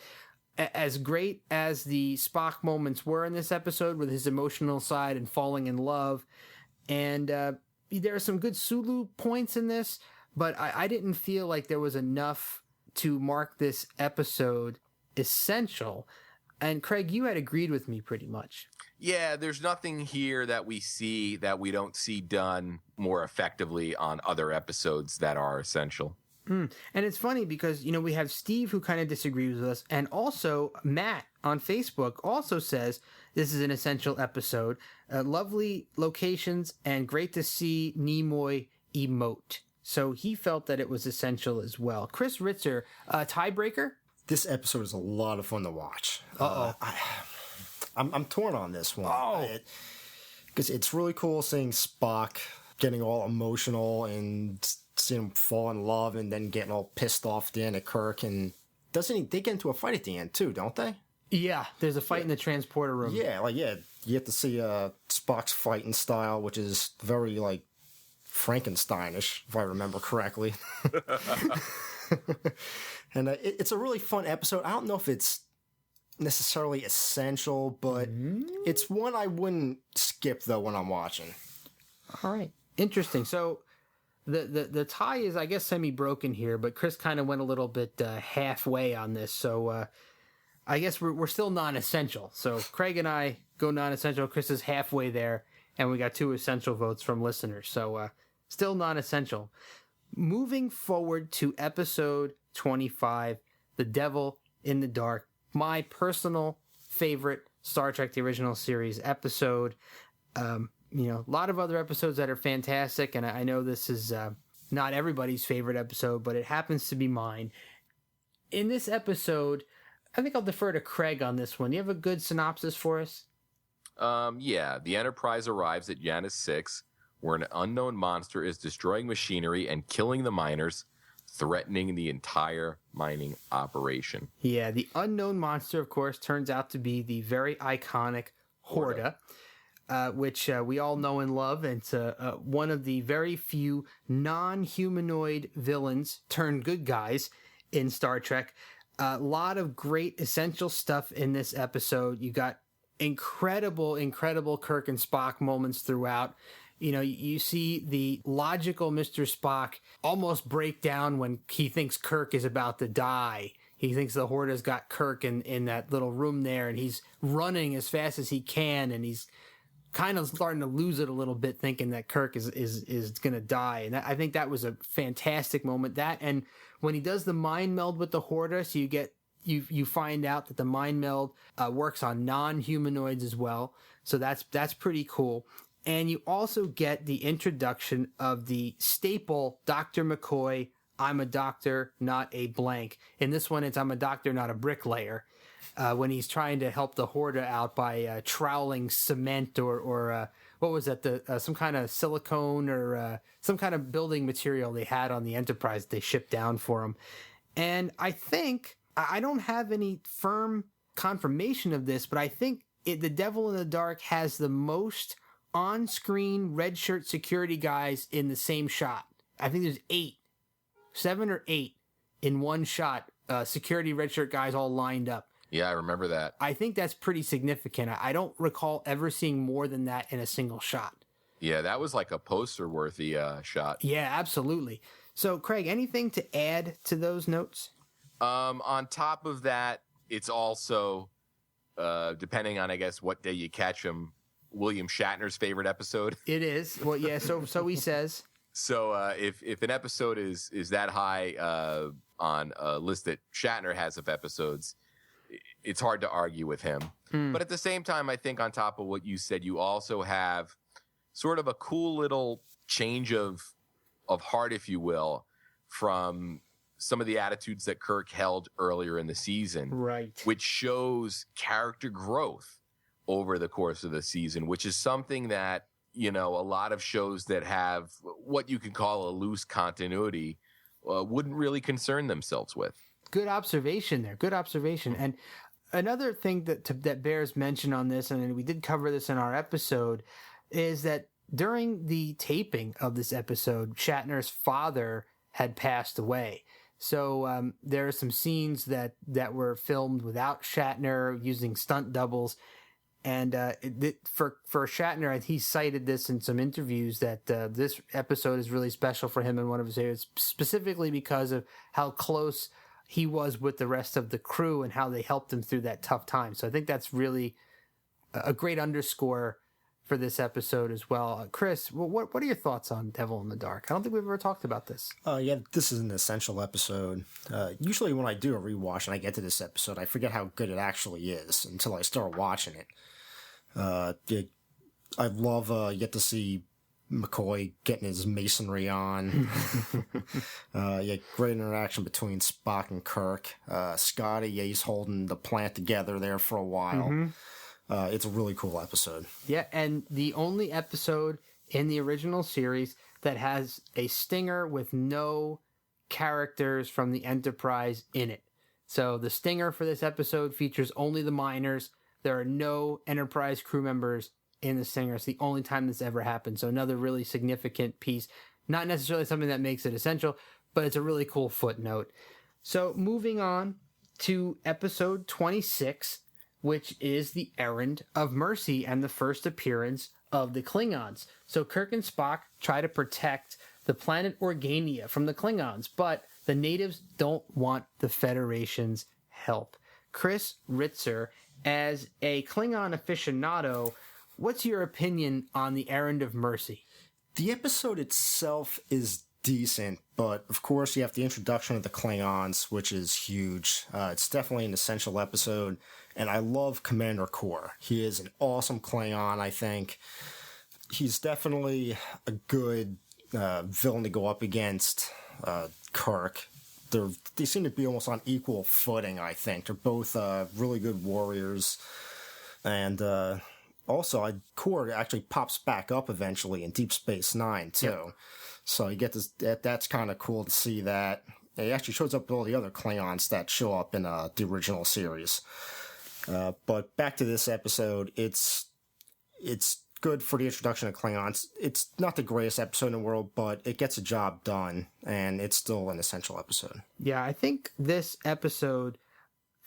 as great as the Spock moments were in this episode with his emotional side and falling in love, and there are some good Sulu points in this, but I didn't feel like there was enough to mark this episode essential. And Craig, you had agreed with me pretty much. Yeah, there's nothing here that we see that we don't see done more effectively on other episodes that are essential. And it's funny because, we have Steve who kind of disagrees with us, and also Matt on Facebook also says this is an essential episode. Lovely locations and great to see Nimoy emote. So he felt that it was essential as well. Chris Ritzer, tiebreaker? This episode is a lot of fun to watch. I'm torn on this one. Because it's really cool seeing Spock getting all emotional and seeing him fall in love and then getting all pissed off at the end of Kirk. And they get into a fight at the end too, don't they? Yeah, there's a fight in the transporter room. Yeah, you have to see Spock's fighting style, which is very Frankensteinish, if I remember correctly. And it's a really fun episode. I don't know if it's necessarily essential, but it's one I wouldn't skip though when I'm watching. All right, interesting. So the tie is, I guess, semi-broken here, but Chris kind of went a little bit halfway on this. So I guess we're still non-essential. So Craig and I go non-essential. Chris is halfway there, and we got 2 essential votes from listeners. So still non-essential. Moving forward to episode 25, The Devil in the Dark, my personal favorite Star Trek The Original Series episode. A lot of other episodes that are fantastic, and I know this is not everybody's favorite episode, but it happens to be mine. In this episode, I think I'll defer to Craig on this one. Do you have a good synopsis for us? Yeah. The Enterprise arrives at Janus 6, where an unknown monster is destroying machinery and killing the miners, threatening the entire mining operation. Yeah, the unknown monster, of course, turns out to be the very iconic Horta. Which we all know and love. And it's one of the very few non-humanoid villains turned good guys in Star Trek. A lot of great essential stuff in this episode. You got incredible Kirk and Spock moments throughout. You see the logical Mr. Spock almost break down when he thinks Kirk is about to die. He thinks the Horta's got Kirk in that little room there, and he's running as fast as he can, and he's kind of starting to lose it a little bit, thinking that Kirk is going to die. And I think that was a fantastic moment. That, and when he does the mind meld with the Horta, so you find out that the mind meld works on non-humanoids as well. So that's pretty cool. And you also get the introduction of the staple Dr. McCoy, I'm a doctor, not a blank. In this one, it's I'm a doctor, not a bricklayer. When he's trying to help the Horta out by troweling cement or what was that, some kind of silicone or some kind of building material they had on the Enterprise they shipped down for him. And I think, I don't have any firm confirmation of this, but I think The Devil in the Dark has the most on-screen red shirt security guys in the same shot. I think there's 7 or 8 in one shot, security red shirt guys all lined up. Yeah, I remember that. I think that's pretty significant. I don't recall ever seeing more than that in a single shot. Yeah, that was like a poster-worthy shot. Yeah, absolutely. So, Craig, anything to add to those notes? On top of that, it's also, depending on, I guess, what day you catch him, William Shatner's favorite episode. It is. Well, yeah, so he says. So if an episode is that high on a list that Shatner has of episodes, it's hard to argue with him. But at the same time, I think on top of what you said, you also have sort of a cool little change of heart, if you will, from some of the attitudes that Kirk held earlier in the season. Right. Which shows character growth over the course of the season, which is something that, a lot of shows that have what you could call a loose continuity wouldn't really concern themselves with. Good observation there. Good observation. And another thing that bears mention on this, and we did cover this in our episode, is that during the taping of this episode, Shatner's father had passed away. So there are some scenes that were filmed without Shatner, using stunt doubles. And for Shatner, he cited this in some interviews that this episode is really special for him in one of his areas, specifically because of how close he was with the rest of the crew and how they helped him through that tough time. So I think that's really a great underscore for this episode as well. Chris, what are your thoughts on Devil in the Dark? I don't think we've ever talked about this. Yeah, this is an essential episode. Usually when I do a rewatch and I get to this episode, I forget how good it actually is until I start watching it. I love you get to see McCoy getting his masonry on. Great interaction between Spock and Kirk. Scotty, he's holding the plant together there for a while. Mm-hmm. It's a really cool episode. Yeah, and the only episode in the original series that has a stinger with no characters from the Enterprise in it. So the stinger for this episode features only the miners. There are no Enterprise crew members in the stinger. It's the only time this ever happened. So another really significant piece. Not necessarily something that makes it essential, but it's a really cool footnote. So moving on to episode 26, which is the Errand of Mercy and the first appearance of the Klingons. So Kirk and Spock try to protect the planet Organia from the Klingons, but the natives don't want the Federation's help. Chris Ritzer, as a Klingon aficionado, what's your opinion on the Errand of Mercy? The episode itself is decent, but of course you have the introduction of the Klingons, which is huge. It's definitely an essential episode, and I love Commander Kor. He is an awesome Klingon, I think. He's definitely a good villain to go up against Kirk. They seem to be almost on equal footing, I think. They're both really good warriors, and also, Kor actually pops back up eventually in Deep Space Nine, too. Yep. So you get this, that's kind of cool to see that. He actually shows up with all the other Klingons that show up in the original series. But back to this episode, it's good for the introduction of Klingons. It's not the greatest episode in the world, but it gets a job done, and it's still an essential episode. Yeah, I think this episode,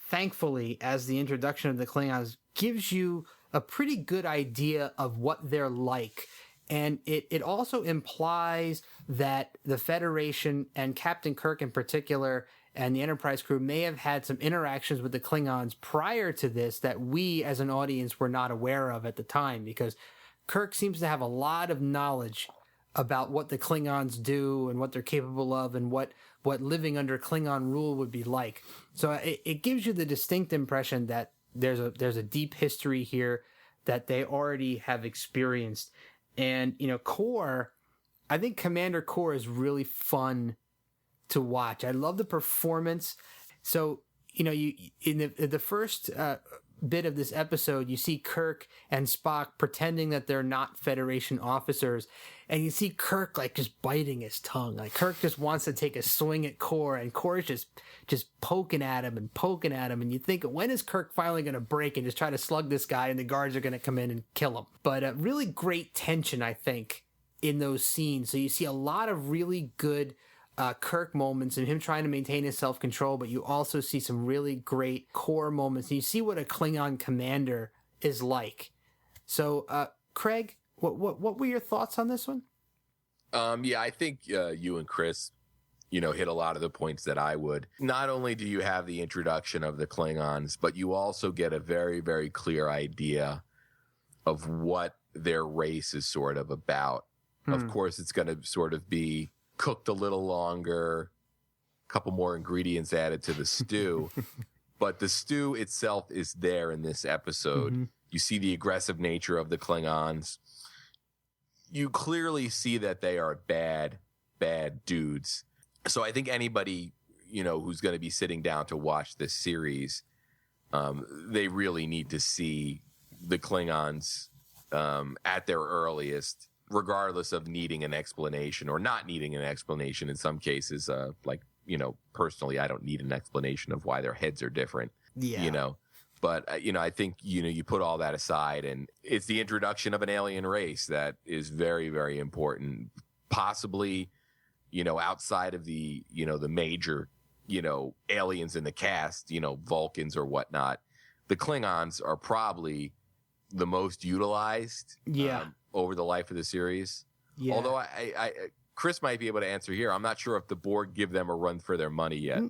thankfully, as the introduction of the Klingons, gives you a pretty good idea of what they're like. And it also implies that the Federation and Captain Kirk in particular and the Enterprise crew may have had some interactions with the Klingons prior to this that we as an audience were not aware of at the time, because Kirk seems to have a lot of knowledge about what the Klingons do and what they're capable of and what living under Klingon rule would be like. So it gives you the distinct impression that there's a deep history here that they already have experienced. And, Kor, I think Commander Kor is really fun to watch. I love the performance. So, you in the first bit of this episode, you see Kirk and Spock pretending that they're not Federation officers, and you see Kirk just biting his tongue. Like Kirk just wants to take a swing at Kor, and Kor's just poking at him, and you think, when is Kirk finally going to break and just try to slug this guy, and the guards are going to come in and kill him? But really great tension, I think, in those scenes. So you see a lot of really good Kirk moments and him trying to maintain his self-control, but you also see some really great Kor moments, and you see what a Klingon commander is like. So, Craig, what were your thoughts on this one? Yeah, I think you and Chris, hit a lot of the points that I would. Not only do you have the introduction of the Klingons, but you also get a very, very clear idea of what their race is sort of about. Of course, it's going to sort of be cooked a little longer, a couple more ingredients added to the stew, but the stew itself is there in this episode. Mm-hmm. You see the aggressive nature of the Klingons. You clearly see that they are bad dudes. So I think anybody, who's going to be sitting down to watch this series, they really need to see the Klingons at their earliest regardless of needing an explanation or not needing an explanation in some cases. Like, personally, I don't need an explanation of why their heads are different. Yeah. But, I think, you put all that aside, and it's the introduction of an alien race that is very, very important, possibly, outside of the major, aliens in the cast, Vulcans or whatnot. The Klingons are probably the most utilized over the life of the series. Yeah. Although I Chris might be able to answer here. I'm not sure if the Borg give them a run for their money yet.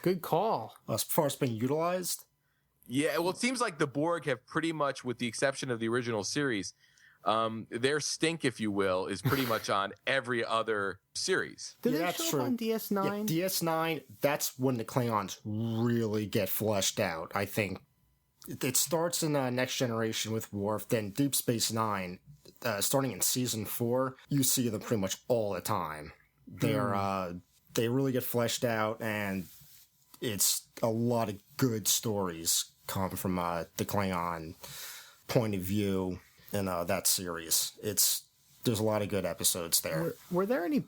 Good call. As far as being utilized? Yeah, well, it seems like the Borg have pretty much, with the exception of the original series, their stink, if you will, is pretty much on every other series. Did they show up on DS9? Yeah, DS9, that's when the Klingons really get fleshed out, I think. It starts in Next Generation with Worf, then Deep Space Nine, starting in Season 4, you see them pretty much all the time. They really get fleshed out, and it's a lot of good stories come from the Klingon point of view in that series. There's a lot of good episodes there. Were there any?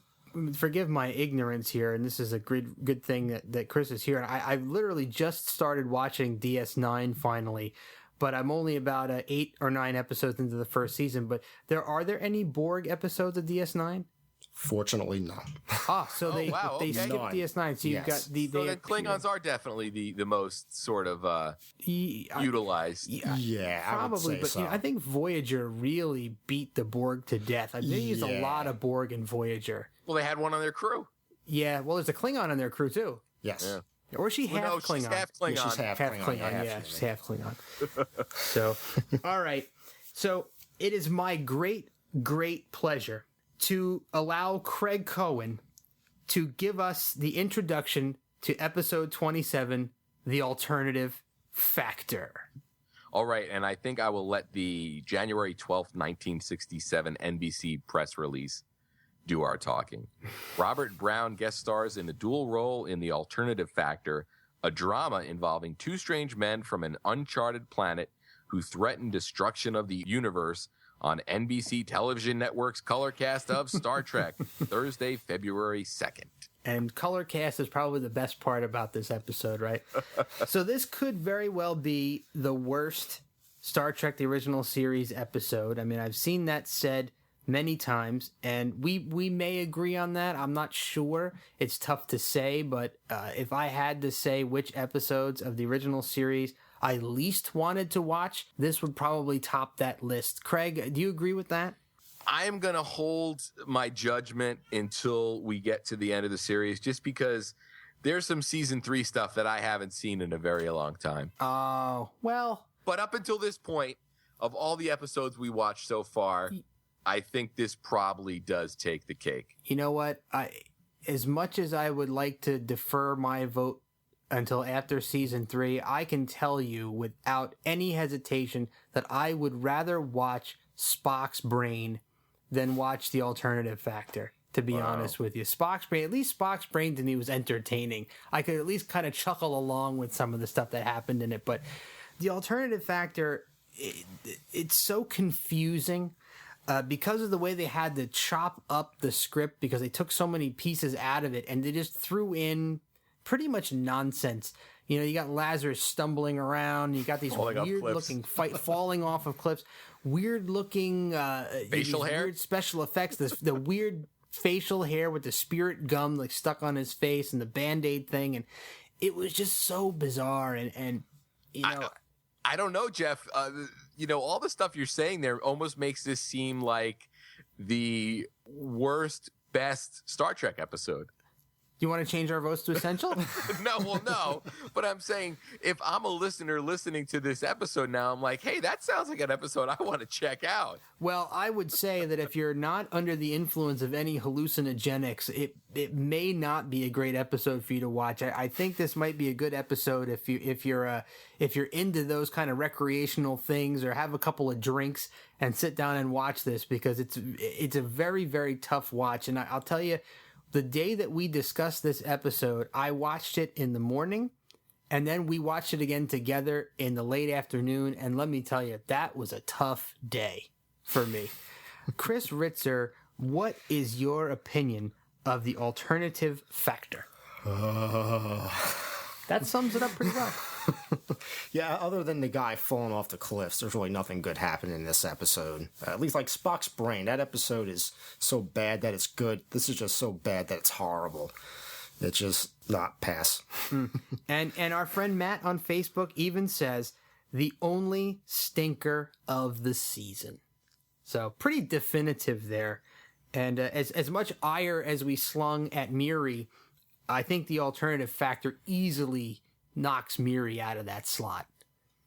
Forgive my ignorance here, and this is a good thing that Chris is here. I literally just started watching DS9 finally, but I'm only about 8 or 9 episodes into the first season. But are there any Borg episodes of DS9? Fortunately, no. So they skipped DS9. So you've got the Klingons are definitely the most sort of utilized. Yeah, probably. But so. I think Voyager really beat the Borg to death. They used a lot of Borg in Voyager. Well, they had one on their crew. Yeah, well, there's a Klingon on their crew too. Yes. Yeah. Or is she half Klingon? She's half Klingon. Yeah, she's half Klingon. Yeah, she's half Klingon. So, all right. So it is my great, great pleasure to allow Craig Cohen to give us the introduction to episode 27, The Alternative Factor. All right, and I think I will let the January 12th, 1967 NBC press release do our talking. Robert Brown guest stars in a dual role in The Alternative Factor, a drama involving two strange men from an uncharted planet who threaten destruction of the universe on NBC Television Network's Colorcast of Star Trek, Thursday, February 2nd. And Colorcast is probably the best part about this episode, right? So this could very well be the worst Star Trek The Original Series episode. I mean, I've seen that said many times, and we may agree on that. I'm not sure. It's tough to say, but if I had to say which episodes of the original series I least wanted to watch, this would probably top that list. Craig, do you agree with that? I am going to hold my judgment until we get to the end of the series, just because there's some season 3 stuff that I haven't seen in a very long time. Oh, well. But up until this point, of all the episodes we watched so far, I think this probably does take the cake. You know what? As much as I would like to defer my vote until after season 3, I can tell you without any hesitation that I would rather watch Spock's Brain than watch The Alternative Factor, to be honest with you. At least Spock's Brain to me was entertaining. I could at least kind of chuckle along with some of the stuff that happened in it, but The Alternative Factor, it's so confusing. Because of the way they had to chop up the script, because they took so many pieces out of it and they just threw in pretty much nonsense. You got Lazarus stumbling around. You got these weird-looking falling off of cliffs. Weird-looking facial hair, weird special effects. The weird facial hair with the spirit gum stuck on his face and the Band-Aid thing, and it was just so bizarre. And I don't know, Jeff. All the stuff you're saying there almost makes this seem like the worst, best Star Trek episode. You want to change our votes to essential? No. But I'm saying, if I'm a listener listening to this episode now, I'm like, hey, that sounds like an episode I want to check out. Well, I would say that if you're not under the influence of any hallucinogenics, it may not be a great episode for you to watch. I think this might be a good episode if you're into those kind of recreational things, or have a couple of drinks and sit down and watch this, because it's a very, very tough watch. And I'll tell you, the day that we discussed this episode, I watched it in the morning, and then we watched it again together in the late afternoon. And let me tell you, that was a tough day for me. Chris Ritzer, what is your opinion of the alternative factor? That sums it up pretty well. Yeah, other than the guy falling off the cliffs, there's really nothing good happening in this episode. At least like Spock's brain. That episode is so bad that it's good. This is just so bad that it's horrible. It's just not pass. And our friend Matt on Facebook even says, the only stinker of the season. So pretty definitive there. And as much ire as we slung at Miri, I think the alternative factor easily knocks Miri out of that slot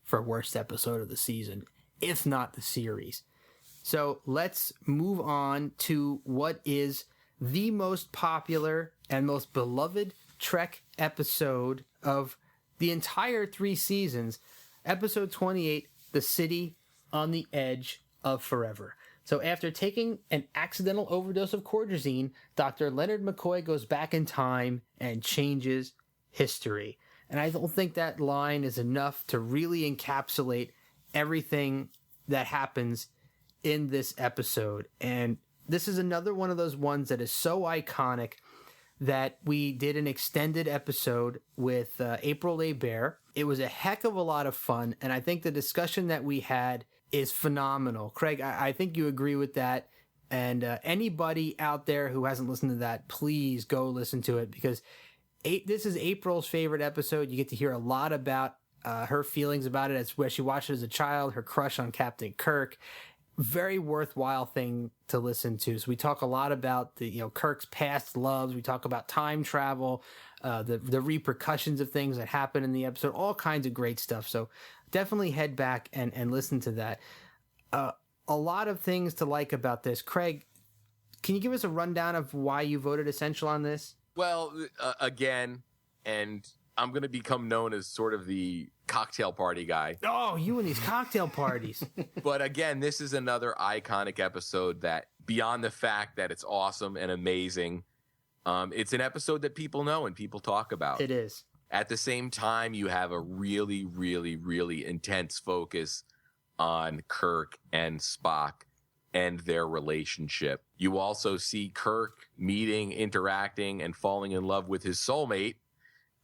for worst episode of the season, if not the series. So let's move on to what is the most popular and most beloved Trek episode of the entire 3 seasons, episode 28, The City on the Edge of Forever. So after taking an accidental overdose of cordrazine, Dr. Leonard McCoy goes back in time and changes history. And I don't think that line is enough to really encapsulate everything that happens in this episode. And this is another one of those ones that is so iconic that we did an extended episode with April A. Bear. It was a heck of a lot of fun, and I think the discussion that we had is phenomenal. Craig, I think you agree with that. And anybody out there who hasn't listened to that, please go listen to it, because this is April's favorite episode. You get to hear a lot about her feelings about it. It's where she watched it as a child, her crush on Captain Kirk. Very worthwhile thing to listen to. So we talk a lot about Kirk's past loves. We talk about time travel, the repercussions of things that happen in the episode, all kinds of great stuff. So definitely head back and listen to that. A lot of things to like about this. Craig, can you give us a rundown of why you voted essential on this? Well, again, and I'm going to become known as sort of the cocktail party guy. Oh, you and these cocktail parties. But again, this is another iconic episode that, beyond the fact that it's awesome and amazing, it's an episode that people know and people talk about. It is. At the same time, you have a really, really, really intense focus on Kirk and Spock and their relationship. You also see Kirk meeting, interacting, and falling in love with his soulmate,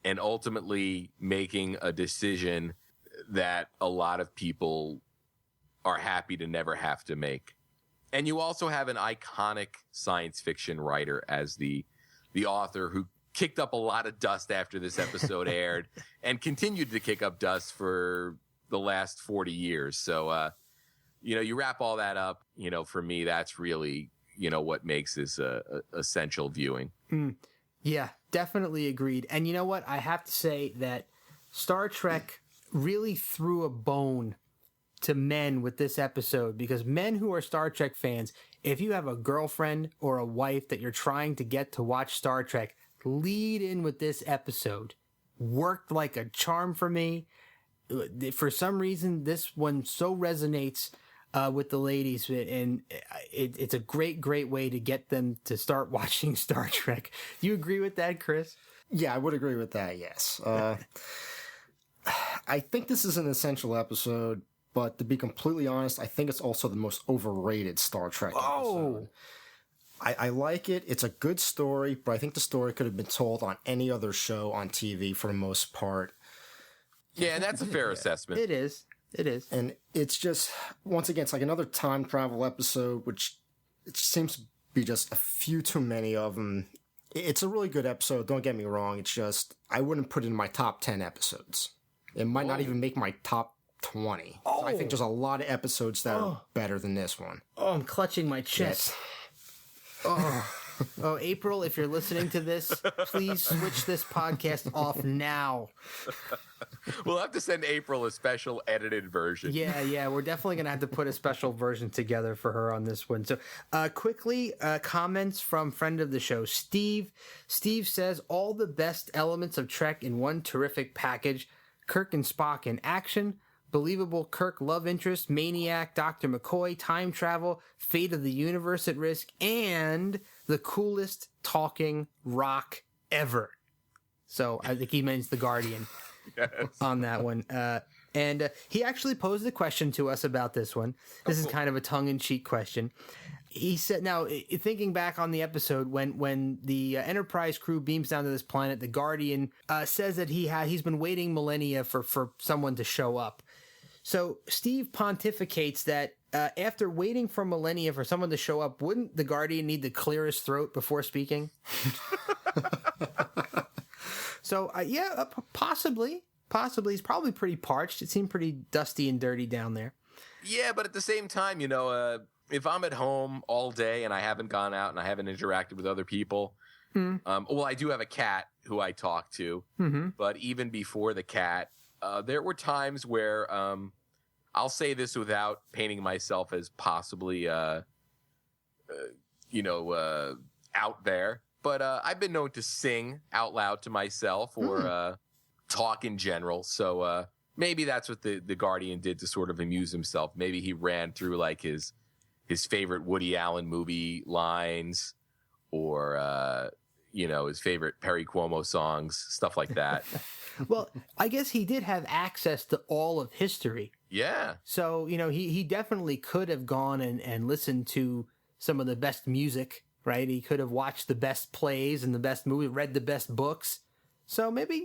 and ultimately making a decision that a lot of people are happy to never have to make. And you also have an iconic science fiction writer as the author who kicked up a lot of dust after this episode aired and continued to kick up dust for the last 40 years. So, you wrap all that up, for me, that's really, what makes this essential viewing. Yeah, definitely agreed. And you know what? I have to say that Star Trek really threw a bone to men with this episode, because men who are Star Trek fans, if you have a girlfriend or a wife that you're trying to get to watch Star Trek, lead in with this episode. Worked like a charm for me. For some reason, this one so resonates with the ladies, and it's a great way to get them to start watching Star Trek. Do you agree with that, Chris? Yeah, I would agree with that, yes. I think this is an essential episode, but to be completely honest, I think it's also the most overrated Star Trek episode. I like it. It's a good story, but I think the story could have been told on any other show on TV for the most part. Yeah, and that's a fair assessment. It is. And it's just, once again, it's like another time travel episode, which it seems to be just a few too many of them. It's a really good episode, don't get me wrong. It's just, I wouldn't put it in my top 10 episodes. It might not even make my top 20. So I think there's a lot of episodes that are better than this one. Oh, I'm clutching my chest. Oh, April, if you're listening to this, please switch this podcast off now. We'll have to send April a special edited version. Yeah, we're definitely going to have to put a special version together for her on this one. So, quickly, comments from friend of the show, Steve. Steve says, all the best elements of Trek in one terrific package. Kirk and Spock in action, believable Kirk love interest, maniac, Dr. McCoy, time travel, fate of the universe at risk, and the coolest talking rock ever. So I think he means the Guardian. Yes. On that one. And he actually posed a question to us about this one. This is kind of a tongue-in-cheek question. he said, now thinking back on the episode when the Enterprise crew beams down to this planet, the Guardian says that he's been waiting millennia for someone to show up. So Steve pontificates that after waiting for millennia for someone to show up, wouldn't the Guardian need to clear his throat before speaking? So yeah, possibly. He's probably pretty parched. It seemed pretty dusty and dirty down there. Yeah, but at the same time, if I'm at home all day and I haven't gone out and I haven't interacted with other people, well, I do have a cat who I talk to, but even before the cat, there were times where I'll say this without painting myself as possibly, out there, but I've been known to sing out loud to myself or talk in general. So maybe that's what the Guardian did to sort of amuse himself. Maybe he ran through like his favorite Woody Allen movie lines or, his favorite Perry Como songs, stuff like that. Well, I guess he did have access to all of history. Yeah. So, he definitely could have gone and listened to some of the best music, right? He could have watched the best plays and the best movie, read the best books. So maybe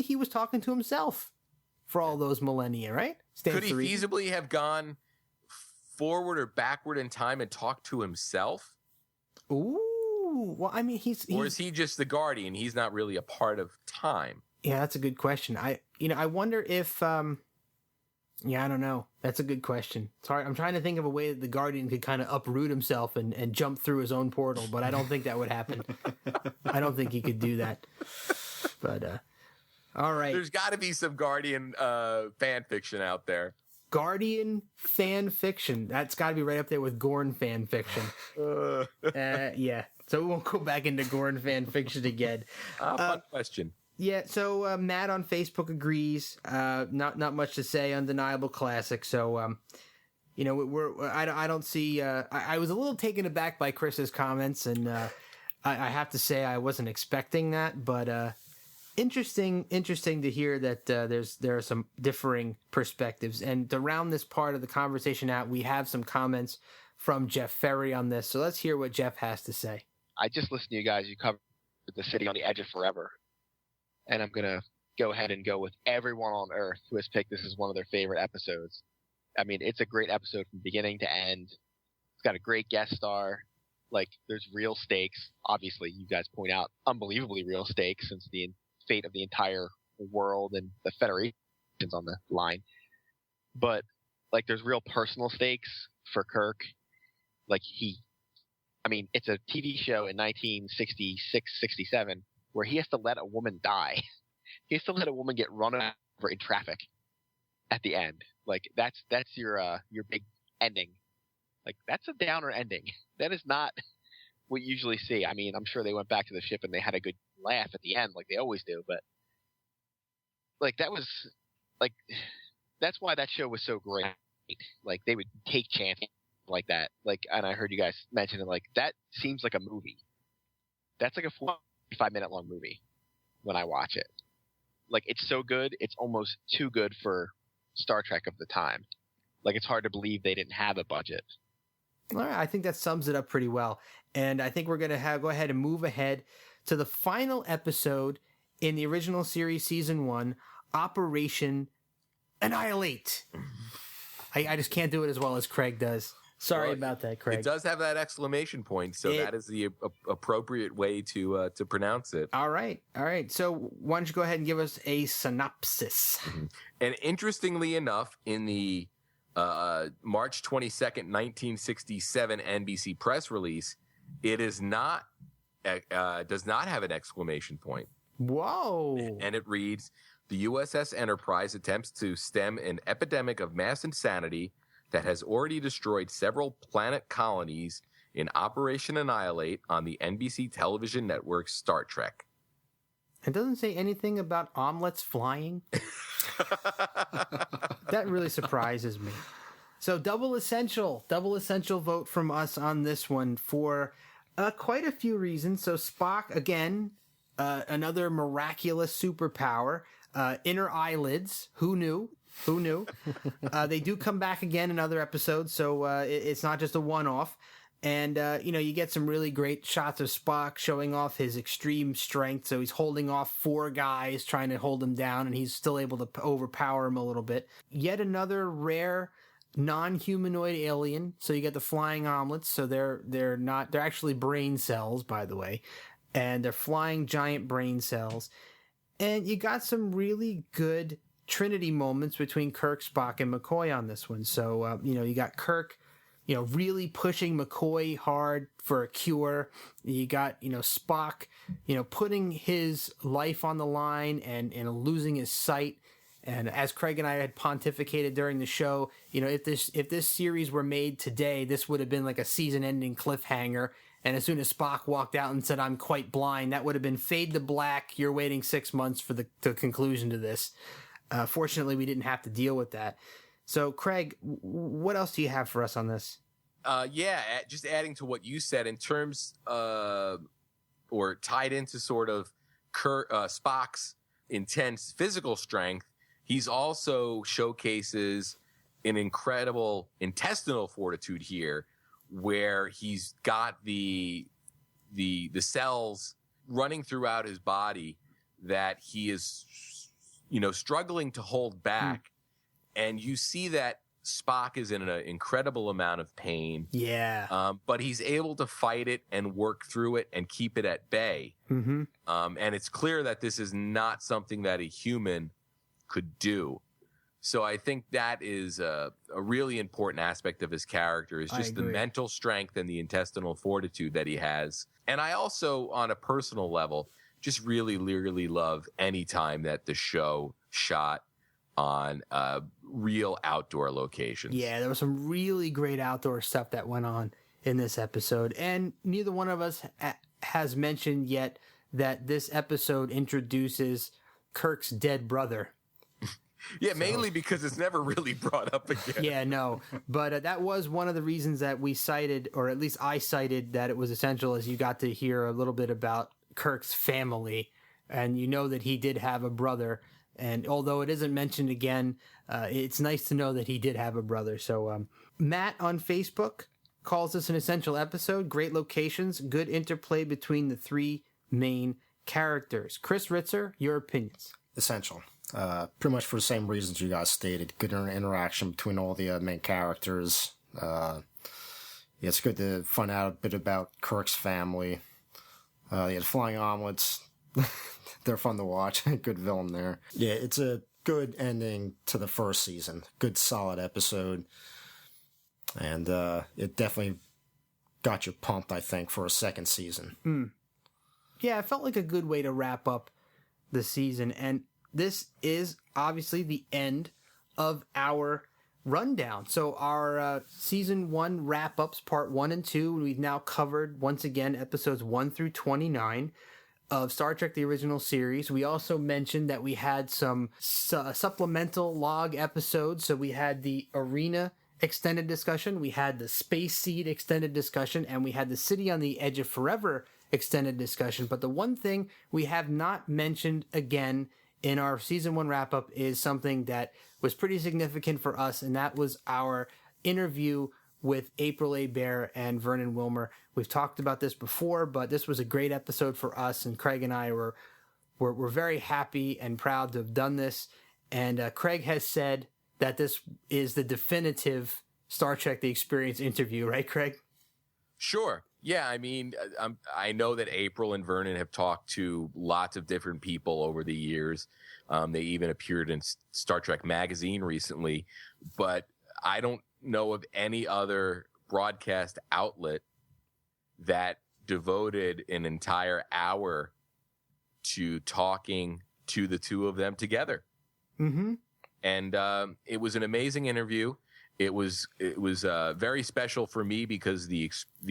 he was talking to himself for all those millennia, right? Could he feasibly have gone forward or backward in time and talked to himself? Ooh, well, I mean, or is he just the Guardian? He's not really a part of time. Yeah, that's a good question. I wonder if, I don't know. That's a good question. Sorry, I'm trying to think of a way that the Guardian could kind of uproot himself and jump through his own portal, but I don't think that would happen. I don't think he could do that. But, all right. There's got to be some Guardian fan fiction out there. Guardian fan fiction. That's got to be right up there with Gorn fan fiction. Yeah. So we won't go back into Gorn fan fiction again. Fun question. Yeah. So Matt on Facebook agrees. Not much to say. Undeniable classic. So I don't see. I was a little taken aback by Chris's comments, and I have to say I wasn't expecting that, but. Interesting to hear that there are some differing perspectives. And to round this part of the conversation out, we have some comments from Jeff Ferry on this. So let's hear what Jeff has to say. I just listened to you guys. You covered the city on the edge of forever. And I'm going to go ahead and go with everyone on Earth who has picked this as one of their favorite episodes. I mean, it's a great episode from beginning to end. It's got a great guest star. Like, there's real stakes. Obviously, you guys point out unbelievably real stakes since the fate of the entire world and the Federation's on the line. But like there's real personal stakes for Kirk. Like it's a TV show in 1966-67 where he has to let a woman die. He has to let a woman get run over in traffic at the end. Like that's your big ending. Like that's a downer ending. That is not what you usually see. I mean, I'm sure they went back to the ship and they had a good laugh at the end like they always do, but like that was like that's why that show was so great. Like they would take chances like that. Like, and I heard you guys mention it, like that seems like a movie. That's like a 45-minute long movie when I watch it. Like it's so good, it's almost too good for Star Trek of the time. Like it's hard to believe they didn't have a budget. All right, I think that sums it up pretty well. And I think we're going to go ahead and move ahead to the final episode in the original series, Season 1, Operation Annihilate. I just can't do it as well as Craig does. Sorry about that, Craig. It does have that exclamation point, so that is the appropriate way to pronounce it. All right. So why don't you go ahead and give us a synopsis? Mm-hmm. And interestingly enough, in the March 22nd, 1967 NBC press release, it is not does not have an exclamation point. Whoa. And it reads, the USS Enterprise attempts to stem an epidemic of mass insanity that has already destroyed several planet colonies in Operation Annihilate on the NBC television network Star Trek. It doesn't say anything about omelets flying. That really surprises me. So double essential vote from us on this one for quite a few reasons. So Spock, again, another miraculous superpower, inner eyelids. Who knew? They do come back again in other episodes, so it's not just a one-off. And, you get some really great shots of Spock showing off his extreme strength. So he's holding off 4 guys trying to hold him down, and he's still able to overpower him a little bit. Yet another rare non-humanoid alien. So you get the flying omelets. So they're actually brain cells, by the way. And they're flying giant brain cells. And you got some really good Trinity moments between Kirk, Spock, and McCoy on this one. So, you got Kirk, really pushing McCoy hard for a cure. You got, Spock, putting his life on the line and losing his sight. And as Craig and I had pontificated during the show, if this series were made today, this would have been like a season-ending cliffhanger. And as soon as Spock walked out and said, "I'm quite blind," that would have been fade to black. You're waiting 6 months for the conclusion to this. Fortunately, we didn't have to deal with that. So, Craig, what else do you have for us on this? Just adding to what you said in terms or tied into sort of Spock's intense physical strength, he's also showcases an incredible intestinal fortitude here, where he's got the cells running throughout his body that he is, struggling to hold back. And you see that Spock is in an incredible amount of pain. Yeah. But he's able to fight it and work through it and keep it at bay. Mm-hmm. And it's clear that this is not something that a human could do. So I think that is a really important aspect of his character, is just the mental strength and the intestinal fortitude that he has. And I also, on a personal level, just really love any time that the show shot on real outdoor locations. Yeah, there was some really great outdoor stuff that went on in this episode. And neither one of us has mentioned yet that this episode introduces Kirk's dead brother. Yeah, mainly because it's never really brought up again. Yeah, no. But that was one of the reasons that we cited, or at least I cited, that it was essential, as you got to hear a little bit about Kirk's family. And that he did have a brother. And although it isn't mentioned again, it's nice to know that he did have a brother. So Matt on Facebook calls this an essential episode. Great locations, good interplay between the 3 main characters. Chris Ritzer, your opinions? Essential. Pretty much for the same reasons you guys stated. Good interaction between all the main characters. It's good to find out a bit about Kirk's family. The flying omelets. They're fun to watch. Good villain there. Yeah, it's a good ending to the first season. Good, solid episode. And it definitely got you pumped, I think, for a second season. Yeah, it felt like a good way to wrap up the season. And this is obviously the end of our rundown. So our season 1 wrap-ups, part 1 and 2, we've now covered, once again, episodes 1 through 29 of Star Trek The Original Series. We also mentioned that we had some supplemental log episodes. So we had the Arena extended discussion, we had the Space Seed extended discussion, and we had the City on the Edge of Forever extended discussion. But the one thing we have not mentioned again in our season 1 wrap-up is something that was pretty significant for us, and that was our interview with April A. Bear and Vernon Wilmer. We've talked about this before, but this was a great episode for us, and Craig and I were very happy and proud to have done this. And Craig has said that this is the definitive Star Trek The Experience interview, right, Craig? Sure. Yeah, I mean, I know that April and Vernon have talked to lots of different people over the years. They even appeared in Star Trek Magazine recently, but I don't know of any other broadcast outlet that devoted an entire hour to talking to the two of them together. Mm-hmm. And it was an amazing interview. It was very special for me because the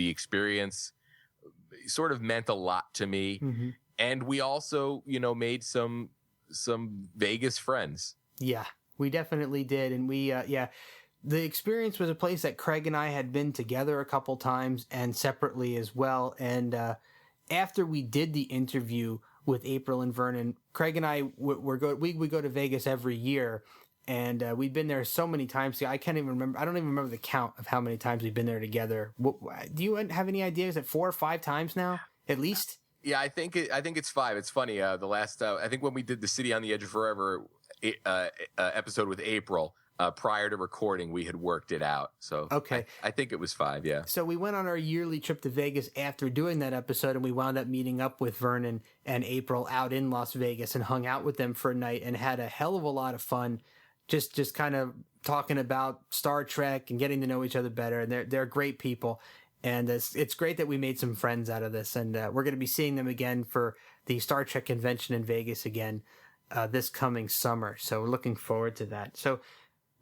experience sort of meant a lot to me. Mm-hmm. And we also, made some Vegas friends. Yeah, we definitely did. And the experience was a place that Craig and I had been together a couple times and separately as well. And after we did the interview with April and Vernon, Craig and I we go to Vegas every year. And we've been there so many times. I can't even remember. I don't even remember the count of how many times we've been there together. Do you have any idea? Is it 4 or 5 times now, at least? Yeah, I think it's 5. It's funny. The last I think when we did the City on the Edge of Forever episode with April, prior to recording, we had worked it out. So okay, I think it was 5. Yeah. So we went on our yearly trip to Vegas after doing that episode, and we wound up meeting up with Vernon and April out in Las Vegas and hung out with them for a night and had a hell of a lot of fun. Just kind of talking about Star Trek and getting to know each other better. And they're great people. And it's great that we made some friends out of this. And we're going to be seeing them again for the Star Trek convention in Vegas again this coming summer. So we're looking forward to that. So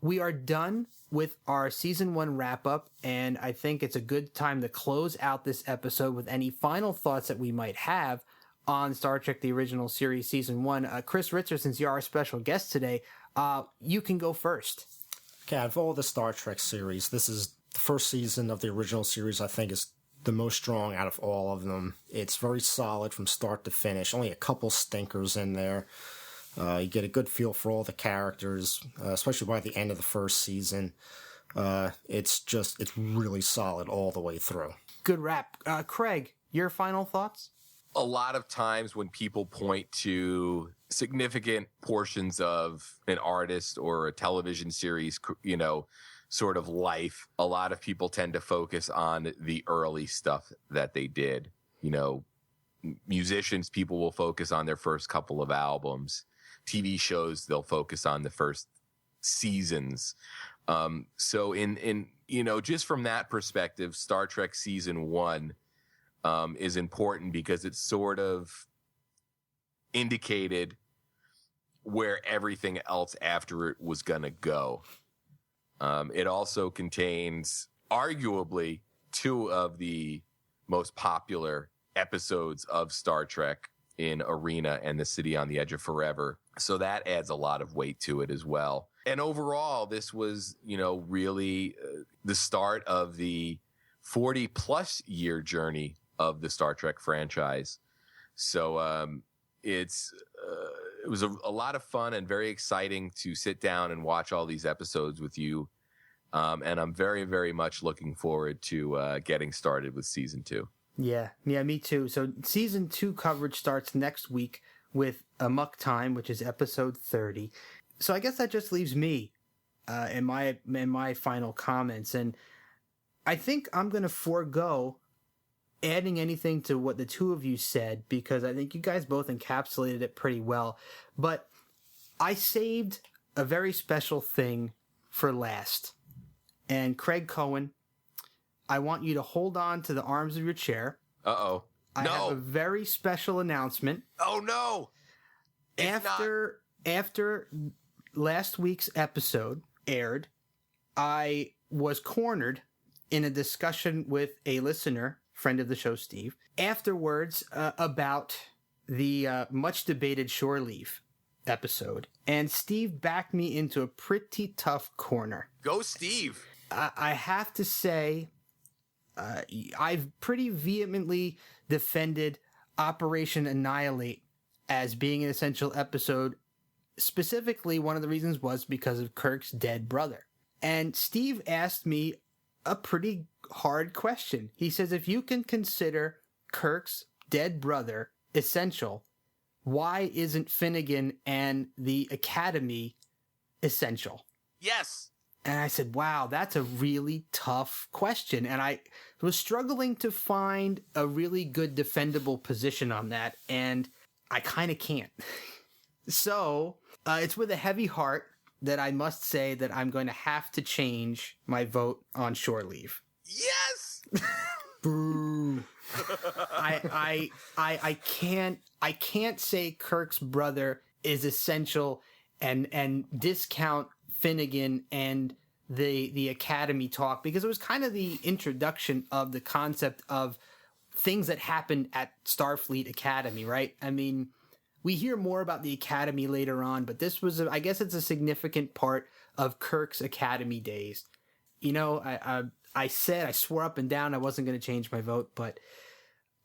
we are done with our season 1 wrap up. And I think it's a good time to close out this episode with any final thoughts that we might have on Star Trek, the original series, season 1. Chris Ritzer, since you're our special guest today, you can go first. Okay, out of all the Star Trek series, this is the first season of the original series. I think is the most strong out of all of them. It's very solid from start to finish. Only a couple stinkers in there. You get a good feel for all the characters, especially by the end of the first season. It's really solid all the way through. Good wrap. Craig, your final thoughts? A lot of times when people point to significant portions of an artist or a television series, sort of life, a lot of people tend to focus on the early stuff that they did. Musicians, people will focus on their first couple of albums. TV shows, they'll focus on the first seasons. So in just from that perspective, Star Trek season 1 is important because it sort of indicated where everything else after it was going to go. It also contains arguably 2 of the most popular episodes of Star Trek in Arena and the City on the Edge of Forever. So that adds a lot of weight to it as well. And overall, this was, really the start of the 40 plus year journey of the Star Trek franchise. So it was a lot of fun and very exciting to sit down and watch all these episodes with you. And I'm very, very much looking forward to getting started with season 2. Yeah, me too. So season 2 coverage starts next week with Amok Time, which is episode 30. So I guess that just leaves me in my final comments. And I think I'm going to forego adding anything to what the two of you said, because I think you guys both encapsulated it pretty well. But I saved a very special thing for last. And Craig Cohen, I want you to hold on to the arms of your chair. Uh-oh. I have a very special announcement. Oh, no. After last week's episode aired, I was cornered in a discussion with a listener, friend of the show, Steve, afterwards about the much debated Shore Leave episode. And Steve backed me into a pretty tough corner. Go, Steve. I have to say, I've pretty vehemently defended Operation Annihilate as being an essential episode. Specifically, one of the reasons was because of Kirk's dead brother. And Steve asked me a pretty hard question. He says, if you can consider Kirk's dead brother essential, why isn't Finnegan and the Academy essential? Yes. And I said, wow, that's a really tough question. And I was struggling to find a really good defendable position on that. And I kind of can't. So it's with a heavy heart that I must say that I'm going to have to change my vote on Shore Leave. Yes. Boo. I can't say Kirk's brother is essential and discount Finnegan and the Academy talk, because it was kind of the introduction of the concept of things that happened at Starfleet Academy, right? I mean, we hear more about the Academy later on, but this was, I guess it's a significant part of Kirk's Academy days. You know, I swore up and down I wasn't going to change my vote, but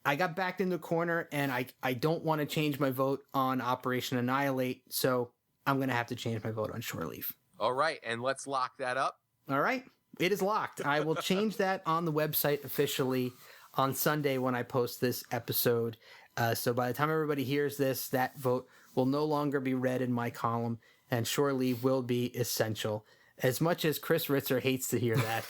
I got backed in the corner, and I don't want to change my vote on Operation Annihilate, so I'm going to have to change my vote on Shore Leave. All right, and let's lock that up. All right. It is locked. I will change that on the website officially on Sunday when I post this episode. So by the time everybody hears this, that vote will no longer be read in my column, and shore leave will be essential. As much as Chris Ritzer hates to hear that.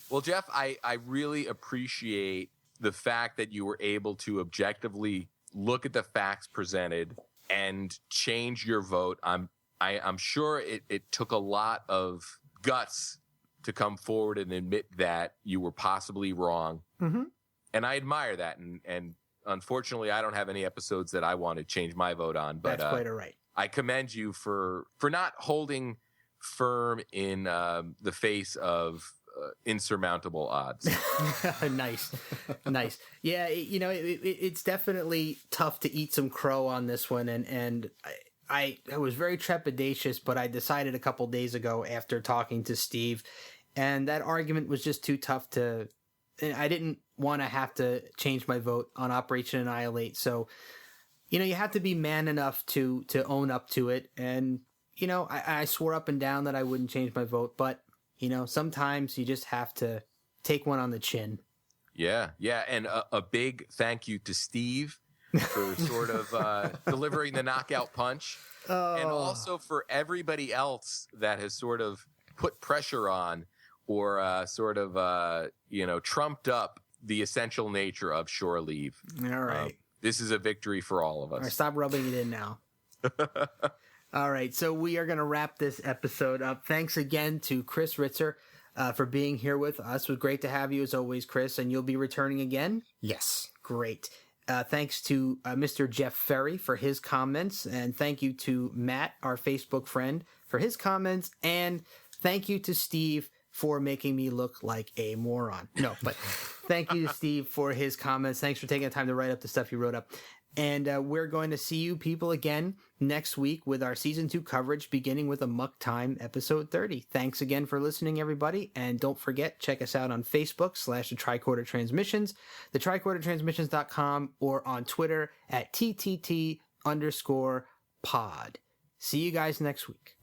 Well, Jeff, I really appreciate the fact that you were able to objectively look at the facts presented and change your vote. I'm sure it took a lot of guts to come forward and admit that you were possibly wrong. Mm-hmm. And I admire that. And unfortunately, I don't have any episodes that I want to change my vote on. But that's quite all right. I commend you for not holding firm in the face of insurmountable odds. Nice. Yeah, it's definitely tough to eat some crow on this one. And I was very trepidatious, but I decided a couple days ago after talking to Steve, and that argument was just too tough I didn't want to have to change my vote on Operation Annihilate. So, you have to be man enough to own up to it. And, I swore up and down that I wouldn't change my vote, but, sometimes you just have to take one on the chin. Yeah. And a big thank you to Steve for sort of delivering the knockout punch. Oh. And also for everybody else that has sort of put pressure on or trumped up the essential nature of shore leave. All right. This is a victory for all of us. All right, stop rubbing it in now. All right, so we are going to wrap this episode up. Thanks again to Chris Ritzer for being here with us. It was great to have you as always, Chris, and you'll be returning again? Yes. Great. Thanks to Mr. Jeff Ferry for his comments, and thank you to Matt, our Facebook friend, for his comments, and thank you to Steve for making me look like a moron. No, but thank you to Steve for his comments. Thanks for taking the time to write up the stuff you wrote up. And we're going to see you people again next week with our Season 2 coverage, beginning with Amok Time, Episode 30. Thanks again for listening, everybody. And don't forget, check us out on Facebook /The Tricorder Transmissions, thetricordertransmissions.com, or on Twitter at TTT_pod. See you guys next week.